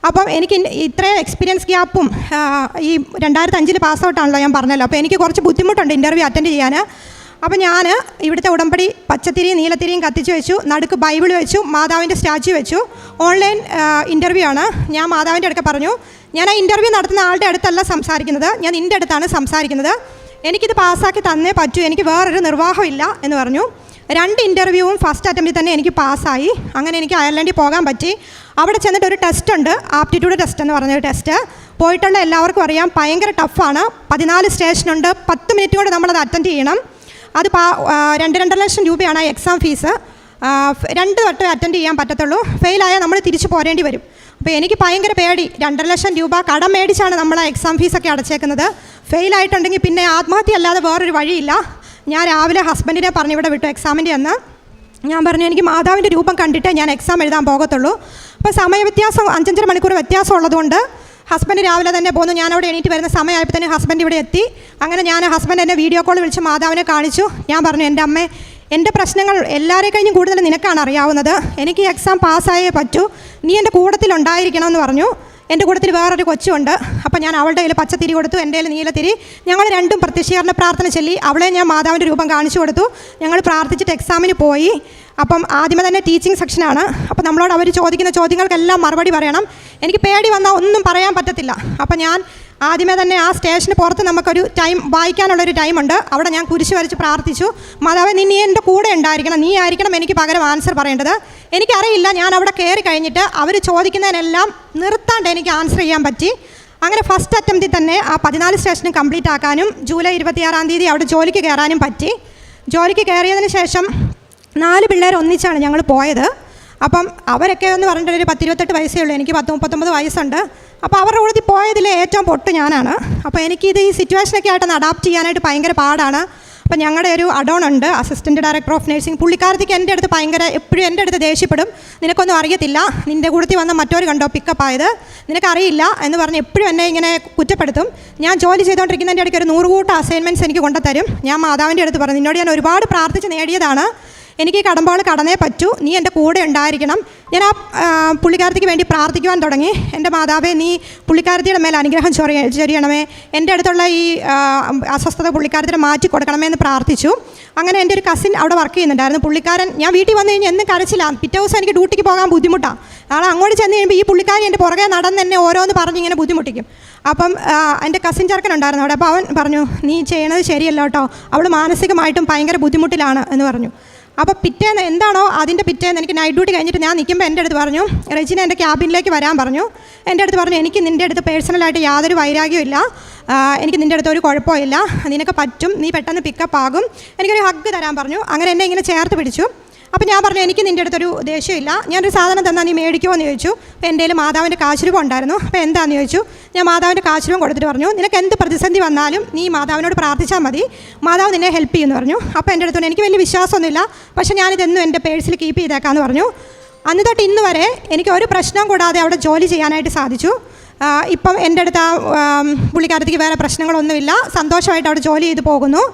അപ്പം എനിക്ക് ഇത്രയും എക്സ്പീരിയൻസ് ഗ്യാപ്പും ഈ 2005 പാസ് ഔട്ടാണല്ലോ ഞാൻ പറഞ്ഞല്ലോ. അപ്പോൾ എനിക്ക് കുറച്ച് ബുദ്ധിമുട്ടുണ്ട് ഇൻ്റർവ്യൂ അറ്റൻഡ് ചെയ്യാൻ. അപ്പോൾ ഞാൻ ഇവിടുത്തെ ഉടമ്പടി പച്ചത്തിരിയും നീലത്തിരിയും കത്തിച്ച് വെച്ചു, നടുക്ക് ബൈബിൾ വെച്ചു, മാതാവിൻ്റെ സ്റ്റാച്യു വെച്ചു. ഓൺലൈൻ ഇൻ്റർവ്യൂ ആണ്. ഞാൻ മാതാവിൻ്റെ അടുക്ക പറഞ്ഞു, ഞാൻ ആ ഇൻ്റർവ്യൂ നടത്തുന്ന ആളുടെ അടുത്തല്ല സംസാരിക്കുന്നത്, ഞാൻ നിൻ്റെ അടുത്താണ് സംസാരിക്കുന്നത്, എനിക്കിത് പാസ്സാക്കി തന്നേ പറ്റൂ, എനിക്ക് വേറൊരു നിർവാഹമില്ല എന്ന് പറഞ്ഞു. 2 ഇൻ്റർവ്യൂവും ഫസ്റ്റ് അറ്റംപ്റ്റിൽ തന്നെ എനിക്ക് പാസ്സായി. അങ്ങനെ എനിക്ക് അയർലൻഡിൽ പോകാൻ പറ്റി. അവിടെ ചെന്നിട്ട് ഒരു ടെസ്റ്റ് ഉണ്ട്, ആപ്റ്റിറ്റ്യൂഡ് ടെസ്റ്റ് എന്ന് പറഞ്ഞൊരു ടെസ്റ്റ്. പോയിട്ടുള്ള എല്ലാവർക്കും അറിയാം ഭയങ്കര ടഫാണ്. 14 സ്റ്റേഷനുണ്ട്, 10 മിനിറ്റ് കൊണ്ട് നമ്മളത് അറ്റൻഡ് ചെയ്യണം. അത് 2.5 ലക്ഷം രൂപയാണ് എക്സാം ഫീസ്. 2 വട്ടം അറ്റൻഡ് ചെയ്യാൻ പറ്റത്തുള്ളൂ. ഫെയിലായാൽ നമ്മൾ തിരിച്ചു പോരേണ്ടി വരും. അപ്പോൾ എനിക്ക് ഭയങ്കര പേടി. 2.5 ലക്ഷം രൂപ കടം മേടിച്ചാണ് നമ്മൾ എക്സാം ഫീസൊക്കെ അടച്ചേക്കുന്നത്. ഫെയിലായിട്ടുണ്ടെങ്കിൽ പിന്നെ ആത്മഹത്യ അല്ലാതെ വേറൊരു വഴിയില്ല. ഞാൻ രാവിലെ ഹസ്ബൻഡിനെ പറഞ്ഞ് ഇവിടെ വിട്ടു എക്സാമിൻ്റെ അന്ന്. ഞാൻ പറഞ്ഞു എനിക്ക് മാതാവിൻ്റെ രൂപം കണ്ടിട്ടേ ഞാൻ എക്സാം എഴുതാൻ പോകത്തുള്ളൂ. അപ്പോൾ സമയ വ്യത്യാസം 5-5 മണിക്കൂർ വ്യത്യാസം ഉള്ളതുകൊണ്ട് ഹസ്ബൻഡ് രാവിലെ തന്നെ പോന്നു. ഞാനവിടെ എണീറ്റ് വരുന്ന സമയമായപ്പോൾ തന്നെ ഹസ്ബൻഡ് ഇവിടെ എത്തി. അങ്ങനെ ഞാൻ ഹസ്ബൻഡ് എന്നെ വീഡിയോ കോൾ വിളിച്ച് മാതാവിനെ കാണിച്ചു. ഞാൻ പറഞ്ഞു, എൻ്റെ അമ്മേ, എൻ്റെ പ്രശ്നങ്ങൾ എല്ലാവരെയും കഴിഞ്ഞും കൂടുതൽ നിനക്കാണ് അറിയാവുന്നത്, എനിക്ക് എക്സാം പാസ്സായേ പറ്റൂ, നീ എൻ്റെ കൂട്ടത്തിലുണ്ടായിരിക്കണമെന്ന് പറഞ്ഞു. എൻ്റെ കൂട്ടത്തിൽ വേറൊരു കൊച്ചുണ്ട്. അപ്പോൾ ഞാൻ അവളുടെ കയ്യിൽ പച്ചത്തിരി കൊടുത്തു, എൻ്റെ കയ്യിൽ നീലത്തിരി. ഞങ്ങൾ രണ്ടും പ്രത്യക്ഷീകരണ പ്രാർത്ഥന ചൊല്ലി. അവളെ ഞാൻ മാതാവിൻ്റെ രൂപം കാണിച്ചു കൊടുത്തു. ഞങ്ങൾ പ്രാർത്ഥിച്ചിട്ട് എക്സാമിന് പോയി. അപ്പം ആദ്യമേ തന്നെ ടീച്ചിങ് സെക്ഷനാണ്. അപ്പോൾ നമ്മളോട് അവർ ചോദിക്കുന്ന ചോദ്യങ്ങൾക്കെല്ലാം മറുപടി പറയണം. എനിക്ക് പേടി വന്നാൽ ഒന്നും പറയാൻ പറ്റത്തില്ല. അപ്പോൾ ഞാൻ ആദ്യമേ തന്നെ ആ സ്റ്റേഷന് പുറത്ത് നമുക്കൊരു ടൈം വായിക്കാനുള്ളൊരു ടൈമുണ്ട്. അവിടെ ഞാൻ കുരിശ് വരച്ച് പ്രാർത്ഥിച്ചു, മാതാവേ നീ എൻ്റെ കൂടെ ഉണ്ടായിരിക്കണം, നീ ആയിരിക്കണം എനിക്ക് പകരം ആൻസർ പറയേണ്ടത്. എനിക്കറിയില്ല, ഞാൻ അവിടെ കയറി കഴിഞ്ഞിട്ട് അവർ ചോദിക്കുന്നതിനെല്ലാം നിർത്താണ്ട് എനിക്ക് ആൻസർ ചെയ്യാൻ പറ്റി. അങ്ങനെ ഫസ്റ്റ് അറ്റംപ്റ്റിൽ തന്നെ ആ 14 സ്റ്റേഷനും കംപ്ലീറ്റ് ആക്കാനും ജൂലൈ 26-ാം തീയതി അവിടെ ജോലിക്ക് കയറാനും പറ്റി. ജോലിക്ക് കയറിയതിന് ശേഷം 4 പിള്ളേർ ഒന്നിച്ചാണ് ഞങ്ങൾ പോയത്. അപ്പം അവരൊക്കെ എന്ന് പറഞ്ഞിട്ട് ഒരു 10-28 വയസ്സേ ഉള്ളൂ, എനിക്ക് 10-39 വയസ്സുണ്ട്. അപ്പോൾ അവരുടെ കൂടെ പോയതിൽ ഏറ്റവും പൊട്ട് ഞാനാണ്. അപ്പോൾ എനിക്കിത് ഈ സിറ്റുവേഷനൊക്കെ ആയിട്ടൊന്ന് അഡാപ്റ്റ് ചെയ്യാനായിട്ട് ഭയങ്കര പാടാണ്. അപ്പോൾ ഞങ്ങളുടെ ഒരു അഡോണുണ്ട്, അസിസ്റ്റൻറ്റ് ഡയറക്ടർ ഓഫ് നഴ്സിംഗ്. പുള്ളിക്കാരത്തേക്ക് എൻ്റെ അടുത്ത് ഭയങ്കര എപ്പോഴും എൻ്റെ അടുത്ത് ദേഷ്യപ്പെടും. നിനക്കൊന്നും അറിയത്തില്ല, നിൻ്റെ കൂടത്തിൽ വന്ന മറ്റൊരു കണ്ടോ പിക്കപ്പ് ആയത്, നിനക്കറിയില്ല എന്ന് പറഞ്ഞ് എപ്പോഴും എന്നെ ഇങ്ങനെ കുറ്റപ്പെടുത്തും. ഞാൻ ജോലി ചെയ്തുകൊണ്ടിരിക്കുന്നതിൻ്റെ ഇടയ്ക്ക് ഒരു 100 കൂട്ടം അസൈൻമെൻറ്റ്സ് എനിക്ക് കൊണ്ടുതരും. ഞാൻ മാതാവിൻ്റെ അടുത്ത് പറഞ്ഞു, നിന്നോട് ഞാൻ ഒരുപാട് പ്രാർത്ഥിച്ച് നേടിയതാണ്, എനിക്ക് കടമ്പോൾ കടന്നേ പറ്റൂ, നീ എൻ്റെ കൂടെ ഉണ്ടായിരിക്കണം. ഞാൻ ആ പുള്ളിക്കാരത്തിക്ക് വേണ്ടി പ്രാർത്ഥിക്കുവാൻ തുടങ്ങി. എൻ്റെ മാതാവേ, നീ പുള്ളിക്കാരത്തിയുടെ മേൽ അനുഗ്രഹം ചൊരിയണമേ, എൻ്റെ അടുത്തുള്ള ഈ അസ്വസ്ഥത പുള്ളിക്കാരത്തിനെ മാറ്റി കൊടുക്കണമേ എന്ന് പ്രാർത്ഥിച്ചു. അങ്ങനെ എൻ്റെ ഒരു കസിൻ അവിടെ വർക്ക് ചെയ്യുന്നുണ്ടായിരുന്നു. പുള്ളിക്കാരൻ, ഞാൻ വീട്ടിൽ വന്നു കഴിഞ്ഞാൽ എന്നും കരച്ചില്ല. പിറ്റേ ദിവസം എനിക്ക് ഡ്യൂട്ടിക്ക് പോകാൻ ബുദ്ധിമുട്ടാണ്. നാളെ അങ്ങോട്ട് ചെന്ന് കഴിയുമ്പോൾ ഈ പുള്ളിക്കാരൻ എൻ്റെ പുറകെ നടന്ന് എന്നെ ഓരോന്ന് പറഞ്ഞ് ഇങ്ങനെ ബുദ്ധിമുട്ടിക്കും. അപ്പം എൻ്റെ കസിൻ ചെറുക്കനുണ്ടായിരുന്നു അവിടെ. അപ്പോൾ അവൻ പറഞ്ഞു, നീ ചെയ്യണത് ശരിയല്ല കേട്ടോ, അവൾ മാനസികമായിട്ടും ഭയങ്കര ബുദ്ധിമുട്ടിലാണ് എന്ന് പറഞ്ഞു. അപ്പോൾ പിറ്റേന്ന് എന്താണോ അതിൻ്റെ പിറ്റേന്ന് എനിക്ക് നൈറ്റ് ഡ്യൂട്ടി കഴിഞ്ഞിട്ട് ഞാൻ നിൽക്കുമ്പോൾ എൻ്റെ അടുത്ത് പറഞ്ഞു, റെജിന എൻ്റെ ക്യാബിനിലേക്ക് വരാൻ പറഞ്ഞു. എൻ്റെ അടുത്ത് പറഞ്ഞു, എനിക്ക് നിൻ്റെ അടുത്ത് പേഴ്സണലായിട്ട് യാതൊരു വൈരാഗ്യവും ഇല്ല, എനിക്ക് നിൻ്റെ അടുത്ത് ഒരു കുഴപ്പമില്ല, നിനക്ക് പറ്റും, നീ പെട്ടെന്ന് പിക്കപ്പ് ആകും, എനിക്കൊരു ഹഗ് തരാൻ പറഞ്ഞു. അങ്ങനെ എന്നെ ഇങ്ങനെ ചേർത്ത് പിടിച്ചു. അപ്പോൾ ഞാൻ പറഞ്ഞു, എനിക്ക് നിൻ്റെ അടുത്തൊരു ദേഷ്യമില്ല, ഞാനൊരു സാധനം തന്നാൽ നീ മേടിക്കുമോ എന്ന് ചോദിച്ചു. അപ്പോൾ എൻ്റെ കയ്യിൽ മാതാവിൻ്റെ കാശുരൂപം ഉണ്ടായിരുന്നു. അപ്പോൾ എന്താണെന്ന് ചോദിച്ചു. ഞാൻ മാതാവിൻ്റെ കാശുരൂപം കൊടുത്തിട്ട് പറഞ്ഞു, നിനക്ക് എന്ത് പ്രതിസന്ധി വന്നാലും നീ മാതാവിനോട് പ്രാർത്ഥിച്ചാൽ മതി, മാതാവ് നിന്നെ ഹെൽപ്പ് ചെയ്യുമെന്ന് പറഞ്ഞു. അപ്പോൾ എൻ്റെ അടുത്ത് എനിക്ക് വലിയ വിശ്വാസമൊന്നുമില്ല, പക്ഷേ ഞാനിതെന്നും എൻ്റെ പേഴ്സിൽ കീപ്പ് ചെയ്തേക്കാമെന്ന് പറഞ്ഞു. അന്ന് തൊട്ട് ഇന്ന് വരെ എനിക്ക് ഒരു പ്രശ്നം കൂടാതെ അവിടെ ജോലി ചെയ്യാനായിട്ട് സാധിച്ചു. ഇപ്പം എൻ്റെ അടുത്ത് പുള്ളിക്കാരത്തേക്ക് വേറെ പ്രശ്നങ്ങളൊന്നുമില്ല, സന്തോഷമായിട്ട് അവിടെ ജോലി ചെയ്ത് പോകുന്നു.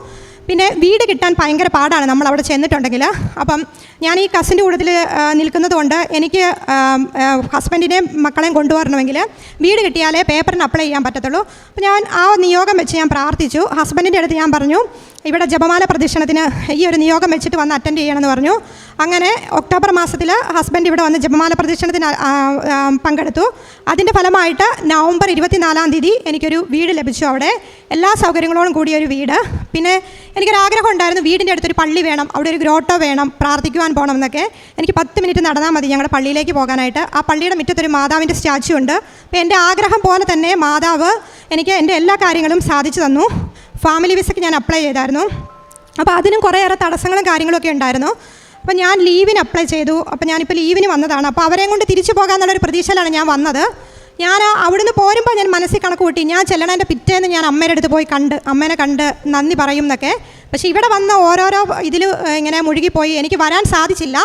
പിന്നെ വീട് കിട്ടാൻ ഭയങ്കര പാടാണ് നമ്മളവിടെ ചെന്നിട്ടുണ്ടെങ്കിൽ. അപ്പം ഞാൻ ഈ കസിൻ്റെ കൂട്ടത്തിൽ നിൽക്കുന്നത് കൊണ്ട് എനിക്ക് ഹസ്ബൻഡിനെയും മക്കളെയും കൊണ്ടുവരണമെങ്കിൽ വീട് കിട്ടിയാലേ പേപ്പറിന് അപ്ലൈ ചെയ്യാൻ പറ്റത്തുള്ളൂ. അപ്പോൾ ഞാൻ ആ നിയോഗം വെച്ച് ഞാൻ പ്രാർത്ഥിച്ചു. ഹസ്ബൻഡിൻ്റെ അടുത്ത് ഞാൻ പറഞ്ഞു, ഇവിടെ ജപമാല പ്രദക്ഷിണത്തിന് ഈ ഒരു നിയോഗം വെച്ചിട്ട് വന്ന് അറ്റൻഡ് ചെയ്യണമെന്ന് പറഞ്ഞു. അങ്ങനെ ഒക്ടോബർ മാസത്തിൽ ഹസ്ബൻഡ് ഇവിടെ വന്ന് ജപമാല പ്രദക്ഷിണത്തിന് പങ്കെടുത്തു. അതിൻ്റെ ഫലമായിട്ട് നവംബർ 24-ാം തീയതി എനിക്കൊരു വീട് ലഭിച്ചു. അവിടെ എല്ലാ സൗകര്യങ്ങളോടും കൂടിയ ഒരു വീട്. പിന്നെ എനിക്കൊരാഗ്രഹം ഉണ്ടായിരുന്നു, വീടിൻ്റെ അടുത്തൊരു പള്ളി വേണം, അവിടെ ഒരു ഗ്രോട്ടോ വേണം, പ്രാർത്ഥിക്കുവാൻ പോകണം എന്നൊക്കെ. എനിക്ക് 10 മിനിറ്റ് നടന്നാൽ മതി ഞങ്ങളുടെ പള്ളിയിലേക്ക് പോകാനായിട്ട്. ആ പള്ളിയുടെ മുറ്റത്തൊരു മാതാവിൻ്റെ സ്റ്റാച്ചു ഉണ്ട്. അപ്പോൾ എൻ്റെ ആഗ്രഹം പോലെ തന്നെ മാതാവ് എനിക്ക് എൻ്റെ എല്ലാ കാര്യങ്ങളും സാധിച്ചു തന്നു. ഫാമിലി വിസയ്ക്ക് ഞാൻ അപ്ലൈ ചെയ്തായിരുന്നു. അപ്പോൾ അതിനും കുറേയേറെ തടസ്സങ്ങളും കാര്യങ്ങളൊക്കെ ഉണ്ടായിരുന്നു. അപ്പോൾ ഞാൻ ലീവിന് അപ്ലൈ ചെയ്തു. അപ്പോൾ ഞാനിപ്പോൾ ലീവിന് വന്നതാണ്. അപ്പോൾ അവരെയും കൊണ്ട് തിരിച്ചു പോകാമെന്നുള്ളൊരു പ്രതീക്ഷയിലാണ് ഞാൻ വന്നത്. ഞാൻ അവിടുന്ന് പോരുമ്പോൾ ഞാൻ മനസ്സിൽ കണക്ക് കൂട്ടി, ഞാൻ ചെല്ലണതിൻ്റെ പിറ്റേന്ന് ഞാൻ അമ്മയുടെ അടുത്ത് പോയി അമ്മേനെ കണ്ട് നന്ദി പറയും എന്നൊക്കെ. പക്ഷേ ഇവിടെ വന്ന ഓരോരോ ഇതിൽ ഇങ്ങനെ മുഴുകിപ്പോയി, എനിക്ക് വരാൻ സാധിച്ചില്ല.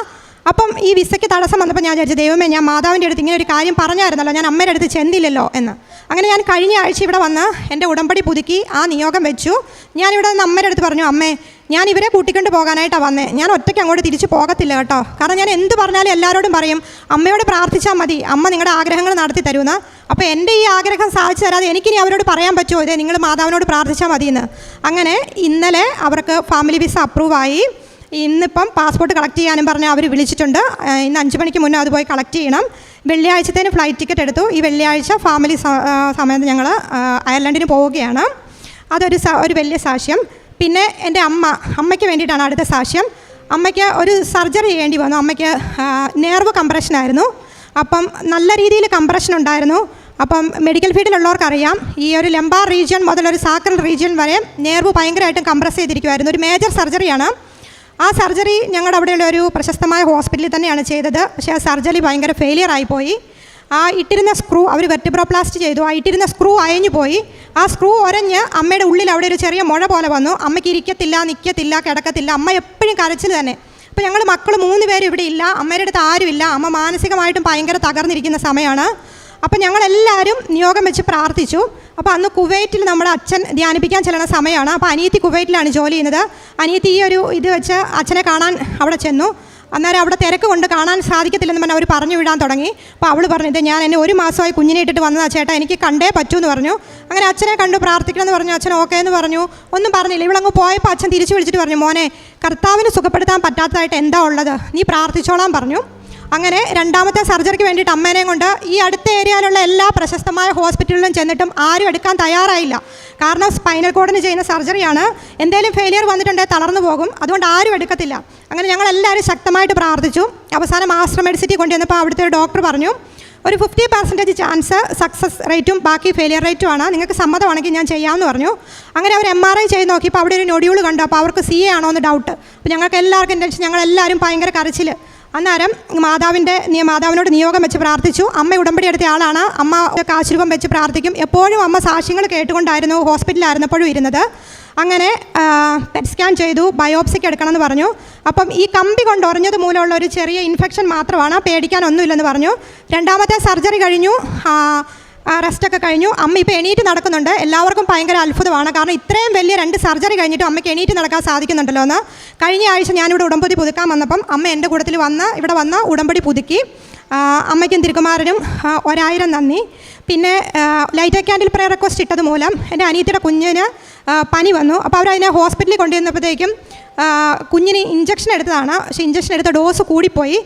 അപ്പം ഈ വിസയ്ക്ക് തടസ്സം വന്നപ്പോൾ ഞാൻ വിചാരിച്ചു, ദൈവമേ, ഞാൻ മാതാവിൻ്റെ അടുത്ത് ഇങ്ങനെ ഒരു കാര്യം പറഞ്ഞായിരുന്നല്ലോ, ഞാൻ അമ്മയുടെ അടുത്ത് ചെന്നില്ലല്ലോ എന്ന്. അങ്ങനെ ഞാൻ കഴിഞ്ഞ ആഴ്ച ഇവിടെ വന്ന് എൻ്റെ ഉടമ്പടി പുതുക്കി ആ നിയോഗം വെച്ചു. ഞാനിവിടെ നിന്ന് അമ്മയുടെ അടുത്ത് പറഞ്ഞു, അമ്മേ, ഞാൻ ഇവരെ കൂട്ടിക്കൊണ്ട് പോകാനായിട്ടാണ് വന്നേ, ഞാൻ ഒറ്റയ്ക്ക് അങ്ങോട്ട് തിരിച്ചു പോകത്തില്ല കേട്ടോ. കാരണം ഞാൻ എന്ത് പറഞ്ഞാലും എല്ലാവരോടും പറയും, അമ്മയോട് പ്രാർത്ഥിച്ചാൽ മതി, അമ്മ നിങ്ങളുടെ ആഗ്രഹങ്ങൾ നടത്തി തരുമെന്ന്. അപ്പോൾ എൻ്റെ ഈ ആഗ്രഹം സാധിച്ചു തരാതെ എനിക്കിനി അവരോട് പറയാൻ പറ്റുമോ, ഇതേ നിങ്ങൾ മാതാവിനോട് പ്രാർത്ഥിച്ചാൽ മതിയെന്ന്. അങ്ങനെ ഇന്നലെ അവർക്ക് ഫാമിലി വിസ അപ്രൂവായി. ഇന്നിപ്പം പാസ്പോർട്ട് കളക്ട് ചെയ്യാനും പറഞ്ഞ് അവർ വിളിച്ചിട്ടുണ്ട്. ഇന്ന് 5 മണിക്ക് മുന്നേ അത് പോയി കളക്ട് ചെയ്യണം. വെള്ളിയാഴ്ചത്തേന് ഫ്ലൈറ്റ് ടിക്കറ്റ് എടുത്തു. ഈ വെള്ളിയാഴ്ച ഫാമിലി സമയത്ത് ഞങ്ങൾ അയർലൻഡിന് പോവുകയാണ്. ഒരു വലിയ സാക്ഷ്യം. പിന്നെ എൻ്റെ അമ്മയ്ക്ക് വേണ്ടിയിട്ടാണ് അടുത്ത സാക്ഷ്യം. അമ്മയ്ക്ക് ഒരു സർജറി ചെയ്യേണ്ടി വന്നു. അമ്മയ്ക്ക് നെർവ് കംപ്രഷനായിരുന്നു. അപ്പം നല്ല രീതിയിൽ കംപ്രഷൻ ഉണ്ടായിരുന്നു. അപ്പം മെഡിക്കൽ ഫീൽഡിലുള്ളവർക്കറിയാം, ഈ ഒരു ലംബാർ റീജിയൻ മുതൽ ഒരു സാക്രൽ റീജിയൻ വരെ നെർവ് ഭയങ്കരമായിട്ടും കംപ്രസ് ചെയ്തിരിക്കുമായിരുന്നു. ഒരു മേജർ സർജറിയാണ്. ആ സർജറി ഞങ്ങളുടെ അവിടെയുള്ള ഒരു പ്രശസ്തമായ ഹോസ്പിറ്റലിൽ തന്നെയാണ് ചെയ്തത്. പക്ഷേ ആ സർജറി ഭയങ്കര ഫെയിലിയർ ആയിപ്പോയി. ആ ഇട്ടിരുന്ന സ്ക്രൂ അവർ വെർട്ടിബ്രോപ്ലാസ്റ്റ് ചെയ്തു. ആ ഇട്ടിരുന്ന സ്ക്രൂ അയഞ്ഞു പോയി. ആ സ്ക്രൂ ഒരഞ്ഞ് അമ്മയുടെ ഉള്ളിൽ അവിടെ ഒരു ചെറിയ മുഴ പോലെ വന്നു. അമ്മയ്ക്ക് ഇരിക്കത്തില്ല, നിൽക്കത്തില്ല, കിടക്കത്തില്ല. അമ്മ എപ്പോഴും കരച്ചിൽ തന്നെ. അപ്പോൾ ഞങ്ങൾ മക്കൾ 3 പേരും ഇവിടെ ഇല്ല. അമ്മയുടെ അടുത്ത് ആരുമില്ല. അമ്മ മാനസികമായിട്ടും ഭയങ്കര തകർന്നിരിക്കുന്ന സമയമാണ്. അപ്പോൾ ഞങ്ങളെല്ലാവരും നിയോഗം വെച്ച് പ്രാർത്ഥിച്ചു. അപ്പോൾ അന്ന് കുവൈറ്റിൽ നമ്മുടെ അച്ഛൻ ധ്യാനിപ്പിക്കാൻ ചെല്ലുന്ന സമയമാണ്. അപ്പോൾ അനിയത്തി കുവൈറ്റിലാണ് ജോലി ചെയ്യുന്നത്. അനിയത്തി ഈ ഒരു ഇത് വെച്ച് അച്ഛനെ കാണാൻ അവിടെ ചെന്നു. അന്നേരം അവിടെ തിരക്ക് കൊണ്ട് കാണാൻ സാധിക്കത്തില്ലെന്ന് പറഞ്ഞാൽ അവർ പറഞ്ഞു വിടാൻ തുടങ്ങി. അപ്പോൾ അവൾ പറഞ്ഞത്, ഞാൻ എന്നെ 1 മാസമായി കുഞ്ഞിനെ ഇട്ടിട്ട് വന്നതാ ചേട്ടാ, എനിക്ക് കണ്ടേ പറ്റൂ എന്ന് പറഞ്ഞു. അങ്ങനെ അച്ഛനെ കണ്ടു പ്രാർത്ഥിക്കണമെന്ന് പറഞ്ഞു. അച്ഛൻ ഓക്കെ എന്ന് പറഞ്ഞു. ഒന്നും പറഞ്ഞില്ല. ഇവളങ്ങ് പോയപ്പോൾ അച്ഛൻ തിരിച്ചു വിളിച്ചിട്ട് പറഞ്ഞു, മോനെ, കർത്താവിന് സുഖപ്പെടുത്താൻ പറ്റാത്തതായിട്ട് എന്താ ഉള്ളത്, നീ പ്രാർത്ഥിച്ചോളാൻ പറഞ്ഞു. അങ്ങനെ 2ാമത്തെ സർജറിക്ക് വേണ്ടിയിട്ട് അമ്മേനെയും കൊണ്ട് ഈ അടുത്ത ഏരിയയിലുള്ള എല്ലാ പ്രശസ്തമായ ഹോസ്പിറ്റലിലും ചെന്നിട്ടും ആരും എടുക്കാൻ തയ്യാറായില്ല. കാരണം സ്പൈനൽ കോഡിന് ചെയ്യുന്ന സർജറിയാണ്. എന്തെങ്കിലും ഫെയിലിയർ വന്നിട്ടുണ്ടെങ്കിൽ തളർന്നു പോകും. അതുകൊണ്ട് ആരും എടുക്കത്തില്ല. അങ്ങനെ ഞങ്ങളെല്ലാവരും ശക്തമായിട്ട് പ്രാർത്ഥിച്ചു. അവസാനം മാസ്റ്റർ മെഡിസിറ്റി കൊണ്ടുവന്നപ്പോൾ അവിടുത്തെ ഒരു ഡോക്ടർ പറഞ്ഞു, ഒരു 50% ചാൻസ് സക്സസ് റേറ്റും ബാക്കി ഫെയിലിയർ റേറ്റുമാണ്, നിങ്ങൾക്ക് സമ്മതമാണെങ്കിൽ ഞാൻ ചെയ്യാമെന്ന് പറഞ്ഞു. അങ്ങനെ അവർ MRI ചെയ്ത് നോക്കിയപ്പോൾ അവിടെ ഒരു നൊഡ്യൂൾ കണ്ടു. അപ്പോൾ അവർക്ക് CA ആണോ എന്ന് ഡൗട്ട്. അപ്പോൾ ഞങ്ങൾക്ക് എല്ലാവർക്കും ടെൻഷൻ, ഞങ്ങളെല്ലാവരും ഭയങ്കര കരച്ചിൽ. അന്നേരം മാതാവിനോട് നിയോഗം വെച്ച് പ്രാർത്ഥിച്ചു. അമ്മ ഉടമ്പടി എടുത്ത ആളാണ്. അമ്മ കാശുരൂപം വെച്ച് പ്രാർത്ഥിക്കും. എപ്പോഴും അമ്മ സാക്ഷ്യങ്ങൾ കേട്ടുകൊണ്ടായിരുന്നു ഹോസ്പിറ്റലിലായിരുന്നപ്പോഴും ഇരുന്നത്. അങ്ങനെ പെറ്റ് സ്കാൻ ചെയ്തു. ബയോപ്സിക്ക് എടുക്കണമെന്ന് പറഞ്ഞു. അപ്പം ഈ കമ്പി കൊണ്ട് ഉറഞ്ഞത് മൂലമുള്ള ഒരു ചെറിയ ഇൻഫെക്ഷൻ മാത്രമാണ്, പേടിക്കാനൊന്നുമില്ലെന്ന് പറഞ്ഞു. 2ാമത്തെ സർജറി കഴിഞ്ഞു. റെസ്റ്റൊക്കെ കഴിഞ്ഞു. അമ്മ ഇപ്പോൾ എണീറ്റ് നടക്കുന്നുണ്ട്. എല്ലാവർക്കും ഭയങ്കര അത്ഭുതമാണ്. കാരണം ഇത്രയും വലിയ 2 സർജറി കഴിഞ്ഞിട്ട് അമ്മയ്ക്ക് എണീറ്റ് നടക്കാൻ സാധിക്കുന്നുണ്ടല്ലോ എന്ന്. കഴിഞ്ഞ ആഴ്ച ഞാനിവിടെ ഉടമ്പടി പുതുക്കാൻ വന്നപ്പം അമ്മ എൻ്റെ കൂട്ടത്തിൽ ഇവിടെ വന്ന് ഉടമ്പടി പുതുക്കി. അമ്മയ്ക്കും തിരുക്കുമാരനും 1000 നന്ദി. പിന്നെ ലൈറ്റ് ക്യാൻഡിൽ പ്രയർ റിക്വസ്റ്റ് ഇട്ടത് മൂലം എൻ്റെ അനിയത്തിയുടെ കുഞ്ഞിന് പനി വന്നു. അപ്പോൾ അവരതിനെ ഹോസ്പിറ്റലിൽ കൊണ്ടുവന്നപ്പോഴത്തേക്കും കുഞ്ഞിന് ഇഞ്ചക്ഷൻ എടുത്തതാണ്. പക്ഷേ ഇഞ്ചക്ഷൻ എടുത്ത ഡോസ് കൂടിപ്പോയി.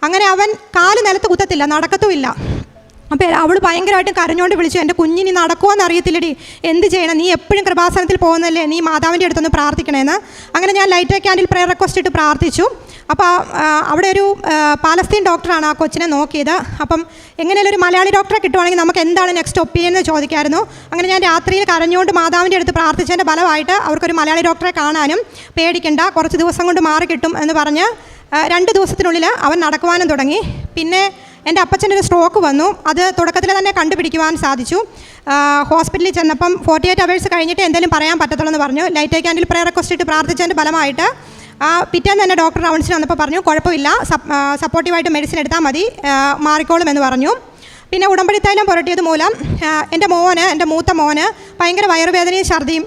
അങ്ങനെ അവൻ കാല് നിലത്ത് കുത്തത്തില്ല, നടക്കത്തുമില്ല. അപ്പോൾ അവൾ ഭയങ്കരമായിട്ടും കരഞ്ഞുകൊണ്ട് വിളിച്ചു, എൻ്റെ കുഞ്ഞിനി നടക്കുമോയെന്ന് അറിയത്തില്ലടി, എന്ത് ചെയ്യണം, നീ എപ്പോഴും കൃപാസനത്തിൽ പോകുന്നതല്ലേ, നീ മാതാവിൻ്റെ അടുത്തൊന്ന് പ്രാർത്ഥിക്കണേന്ന്. അങ്ങനെ ഞാൻ ലൈറ്റ് ക്യാൻഡിൽ പ്രയർ റിക്വസ്റ്റ് ഇട്ട് പ്രാർത്ഥിച്ചു. അപ്പോൾ അവിടെ ഒരു പാലസ്തീൻ ഡോക്ടറാണ് ആ കൊച്ചിനെ നോക്കിയത്. അപ്പം എങ്ങനെയാലും ഒരു മലയാളി ഡോക്ടറെ കിട്ടുവാണെങ്കിൽ നമുക്ക് എന്താണ് നെക്സ്റ്റ് ഒപ്പീനിയൻ എന്ന് ചോദിക്കായിരുന്നു. അങ്ങനെ ഞാൻ രാത്രിയിൽ കരഞ്ഞുകൊണ്ട് മാതാവിൻ്റെ അടുത്ത് പ്രാർത്ഥിച്ചതിൻ്റെ ഫലമായിട്ട് അവർക്കൊരു മലയാളി ഡോക്ടറെ കാണാനും, പേടിക്കണ്ട, കുറച്ച് ദിവസം കൊണ്ട് മാറി കിട്ടും എന്ന് പറഞ്ഞ് 2 ദിവസത്തിനുള്ളിൽ അവൻ നടക്കുവാനും തുടങ്ങി. പിന്നെ എൻ്റെ അപ്പച്ചൻ്റെ ഒരു സ്ട്രോക്ക് വന്നു. അത് തുടക്കത്തിൽ തന്നെ കണ്ടുപിടിക്കുവാൻ സാധിച്ചു. ഹോസ്പിറ്റലിൽ ചെന്നപ്പം 48 hours കഴിഞ്ഞിട്ട് എന്തെങ്കിലും പറയാൻ പറ്റത്തുള്ളൂ എന്ന് പറഞ്ഞു. ലൈറ്റ് ക്യാൻഡിൽ പ്രയർ റിക്വസ്റ്റ് ഇട്ട് പ്രാർത്ഥിച്ചതിൻ്റെ ഫലമായിട്ട് പിറ്റേന്ന് തന്നെ ഡോക്ടർ റൗണ്ട്സിന് വന്നപ്പോൾ പറഞ്ഞു, കുഴപ്പമില്ല, സപ്പോർട്ടീവായിട്ട് മെഡിസിൻ എടുത്താൽ മതി, മാറിക്കോളും എന്ന് പറഞ്ഞു. പിന്നെ ഉടമ്പടി തൈലം പുരട്ടിയത് മൂലം എൻ്റെ മൂത്ത മോന് ഭയങ്കര വയറുവേദനയും ഛർദിയും.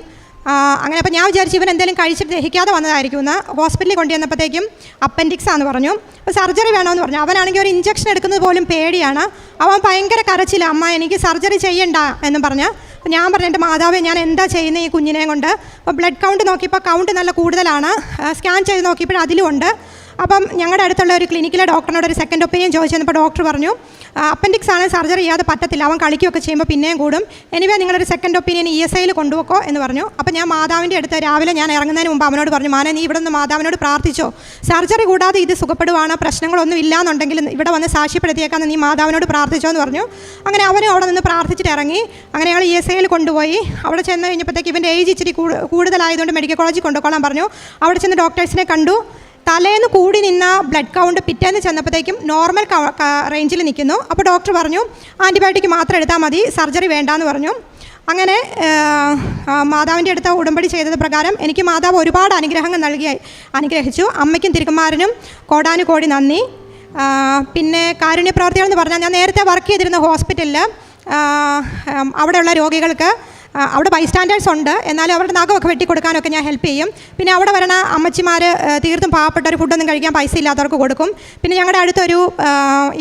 അങ്ങനെ അപ്പോൾ ഞാൻ വിചാരിച്ചു ഇവൻ എന്തെങ്കിലും കഴിച്ചിട്ട് ദഹിക്കാതെ വന്നതായിരിക്കും എന്ന്. ഹോസ്പിറ്റലിൽ കൊണ്ടുവന്നപ്പോഴത്തേക്കും അപ്പൻഡിക്സ് ആണെന്ന് പറഞ്ഞു. അപ്പോൾ സർജറി വേണമെന്ന് പറഞ്ഞു. അവനാണെങ്കിൽ ഒരു ഇഞ്ചക്ഷൻ എടുക്കുന്നത് പോലും പേടിയാണ്. അവൻ ഭയങ്കര കരച്ചില്ല, അമ്മ എനിക്ക് സർജറി ചെയ്യണ്ട എന്നും പറഞ്ഞ്. അപ്പോൾ ഞാൻ പറഞ്ഞു എൻ്റെ മാതാവേ ഞാൻ എന്താ ചെയ്യുന്നത് ഈ കുഞ്ഞിനെയും കൊണ്ട്. അപ്പോൾ ബ്ലഡ് കൗണ്ട് നോക്കിയപ്പോൾ കൗണ്ട് നല്ല കൂടുതലാണ്. സ്കാൻ ചെയ്ത് നോക്കിയപ്പോൾ അതിലും ഉണ്ട്. അപ്പം ഞങ്ങളുടെ അടുത്തുള്ള ഒരു ക്ലിനിക്കിലെ ഡോക്ടറിനോട് ഒരു സെക്കൻഡ് ഒപ്പീനിയൻ ചോദിച്ചു തന്നപ്പോൾ ഡോക്ടർ പറഞ്ഞു അപ്പൻഡിക്സ് ആണ്, സർജറി ചെയ്യാതെ പറ്റത്തില്ല, അവൻ കളിക്കുകയൊക്കെ ചെയ്യുമ്പോൾ പിന്നെയും കൂടും, എനിവേ നിങ്ങളൊരു സെക്കൻഡ് ഒപ്പീനിയൻ ESIയിൽ കൊണ്ടുപോക്കോ എന്ന് പറഞ്ഞു. അപ്പോൾ ഞാൻ മാതാവിൻ്റെ അടുത്ത് രാവിലെ ഞാൻ ഇറങ്ങുന്നതിന് മുമ്പ് അവനോട് പറഞ്ഞു, മാനെ നീ ഇവിടെ നിന്ന് മാതാവിനോട് പ്രാർത്ഥിച്ചോ, സർജറി കൂടാതെ ഇത് സുഖപ്പെടുവാണ്, പ്രശ്നങ്ങളൊന്നും ഇല്ലാന്നുണ്ടെങ്കിൽ ഇവിടെ വന്ന് സാക്ഷ്യപ്പെടുത്തിയേക്കാന്ന് നീ മാതാവിനോട് പ്രാർത്ഥിച്ചോ എന്ന് പറഞ്ഞു. അങ്ങനെ അവനും അവിടെ നിന്ന് പ്രാർത്ഥിച്ചിട്ട് ഇറങ്ങി. അങ്ങനെ ഞങ്ങൾ ESIയിൽ കൊണ്ടുപോയി. അവിടെ ചെന്ന് കഴിഞ്ഞപ്പോഴത്തേക്ക് ഇവൻ്റെ ഏജ് ഇച്ചിരി കൂടുതലായതുകൊണ്ട് മെഡിക്കൽ കോളേജിൽ കൊണ്ടുപോകാൻ പറഞ്ഞു. അവിടെ ചെന്ന് ഡോക്ടേഴ്സിനെ കണ്ടു. തലേന്ന് കൂടി നിന്ന ബ്ലഡ് കൗണ്ട് പിറ്റേന്ന് ചെന്നപ്പോഴത്തേക്കും നോർമൽ റേഞ്ചിൽ നിൽക്കുന്നു. അപ്പോൾ ഡോക്ടർ പറഞ്ഞു ആൻറ്റിബയോട്ടിക് മാത്രം എടുത്താൽ മതി, സർജറി വേണ്ടാന്ന് പറഞ്ഞു. അങ്ങനെ മാതാവിൻ്റെ അടുത്ത് ഉടമ്പടി ചെയ്തത് പ്രകാരം എനിക്ക് മാതാവ് ഒരുപാട് അനുഗ്രഹങ്ങൾ അനുഗ്രഹിച്ചു. അമ്മയ്ക്കും തിരുക്കുമാരനും കോടാനുകോടി നന്ദി. പിന്നെ കാരുണ്യ പ്രവർത്തികൾ എന്ന് പറഞ്ഞാൽ ഞാൻ നേരത്തെ വർക്ക് ചെയ്തിരുന്ന ഹോസ്പിറ്റലിൽ അവിടെയുള്ള രോഗികൾക്ക് അവിടെ ബൈസ്റ്റാൻഡേഴ്സ് ഉണ്ട്, എന്നാലും അവരുടെ നഖമൊക്കെ വെട്ടിക്കൊടുക്കാനൊക്കെ ഞാൻ ഹെൽപ്പ് ചെയ്യും. പിന്നെ അവിടെ വരണ അമ്മച്ചിമാർ തീർത്തും പാവപ്പെട്ടവർ ഫുഡൊന്നും കഴിക്കാൻ പൈസ ഇല്ലാത്തവർക്ക് കൊടുക്കും. പിന്നെ ഞങ്ങളുടെ അടുത്തൊരു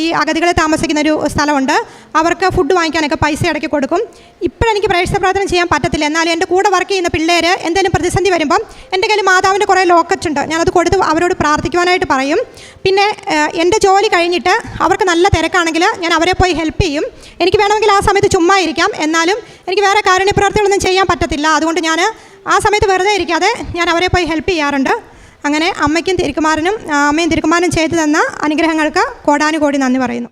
ഈ അഗതികളെ താമസിക്കുന്നൊരു സ്ഥലമുണ്ട്, അവർക്ക് ഫുഡ് വാങ്ങിക്കാനൊക്കെ പൈസ ഇടയ്ക്ക് കൊടുക്കും. ഇപ്പോഴെനിക്ക് പ്രേക്ഷിത പ്രാർത്ഥന ചെയ്യാൻ പറ്റത്തില്ല, എന്നാലും എൻ്റെ കൂടെ വർക്ക് ചെയ്യുന്ന പിള്ളേർ എന്തെങ്കിലും പ്രതിസന്ധി വരുമ്പം എൻ്റെ കയ്യിൽ മാതാവിൻ്റെ കുറേ ലോക്കറ്റ് ഉണ്ട്, ഞാനത് കൊടുത്ത് അവരോട് പ്രാർത്ഥിക്കുവാനായിട്ട് പറയും. പിന്നെ എൻ്റെ ജോലി കഴിഞ്ഞിട്ട് അവർക്ക് നല്ല തിരക്കാണെങ്കിൽ ഞാൻ അവരെ പോയി ഹെൽപ്പ് ചെയ്യും. എനിക്ക് വേണമെങ്കിൽ ആ സമയത്ത് ചുമ്മാ ഇരിക്കാം, എന്നാലും എനിക്ക് വേറെ കാരുണ്യ പ്രവർത്തികളൊന്നും ചെയ്യാൻ പറ്റത്തില്ല. അതുകൊണ്ട് ഞാൻ ആ സമയത്ത് വെറുതെ ഇരിക്കാതെ ഞാൻ അവരെ പോയി ഹെൽപ്പ് ചെയ്യാറുണ്ട്. അങ്ങനെ അമ്മയ്ക്കും തിരുക്കുമാരനും ചെയ്തു തന്ന അനുഗ്രഹങ്ങൾക്ക് കോടാനുകോടി നന്ദി പറയുന്നു.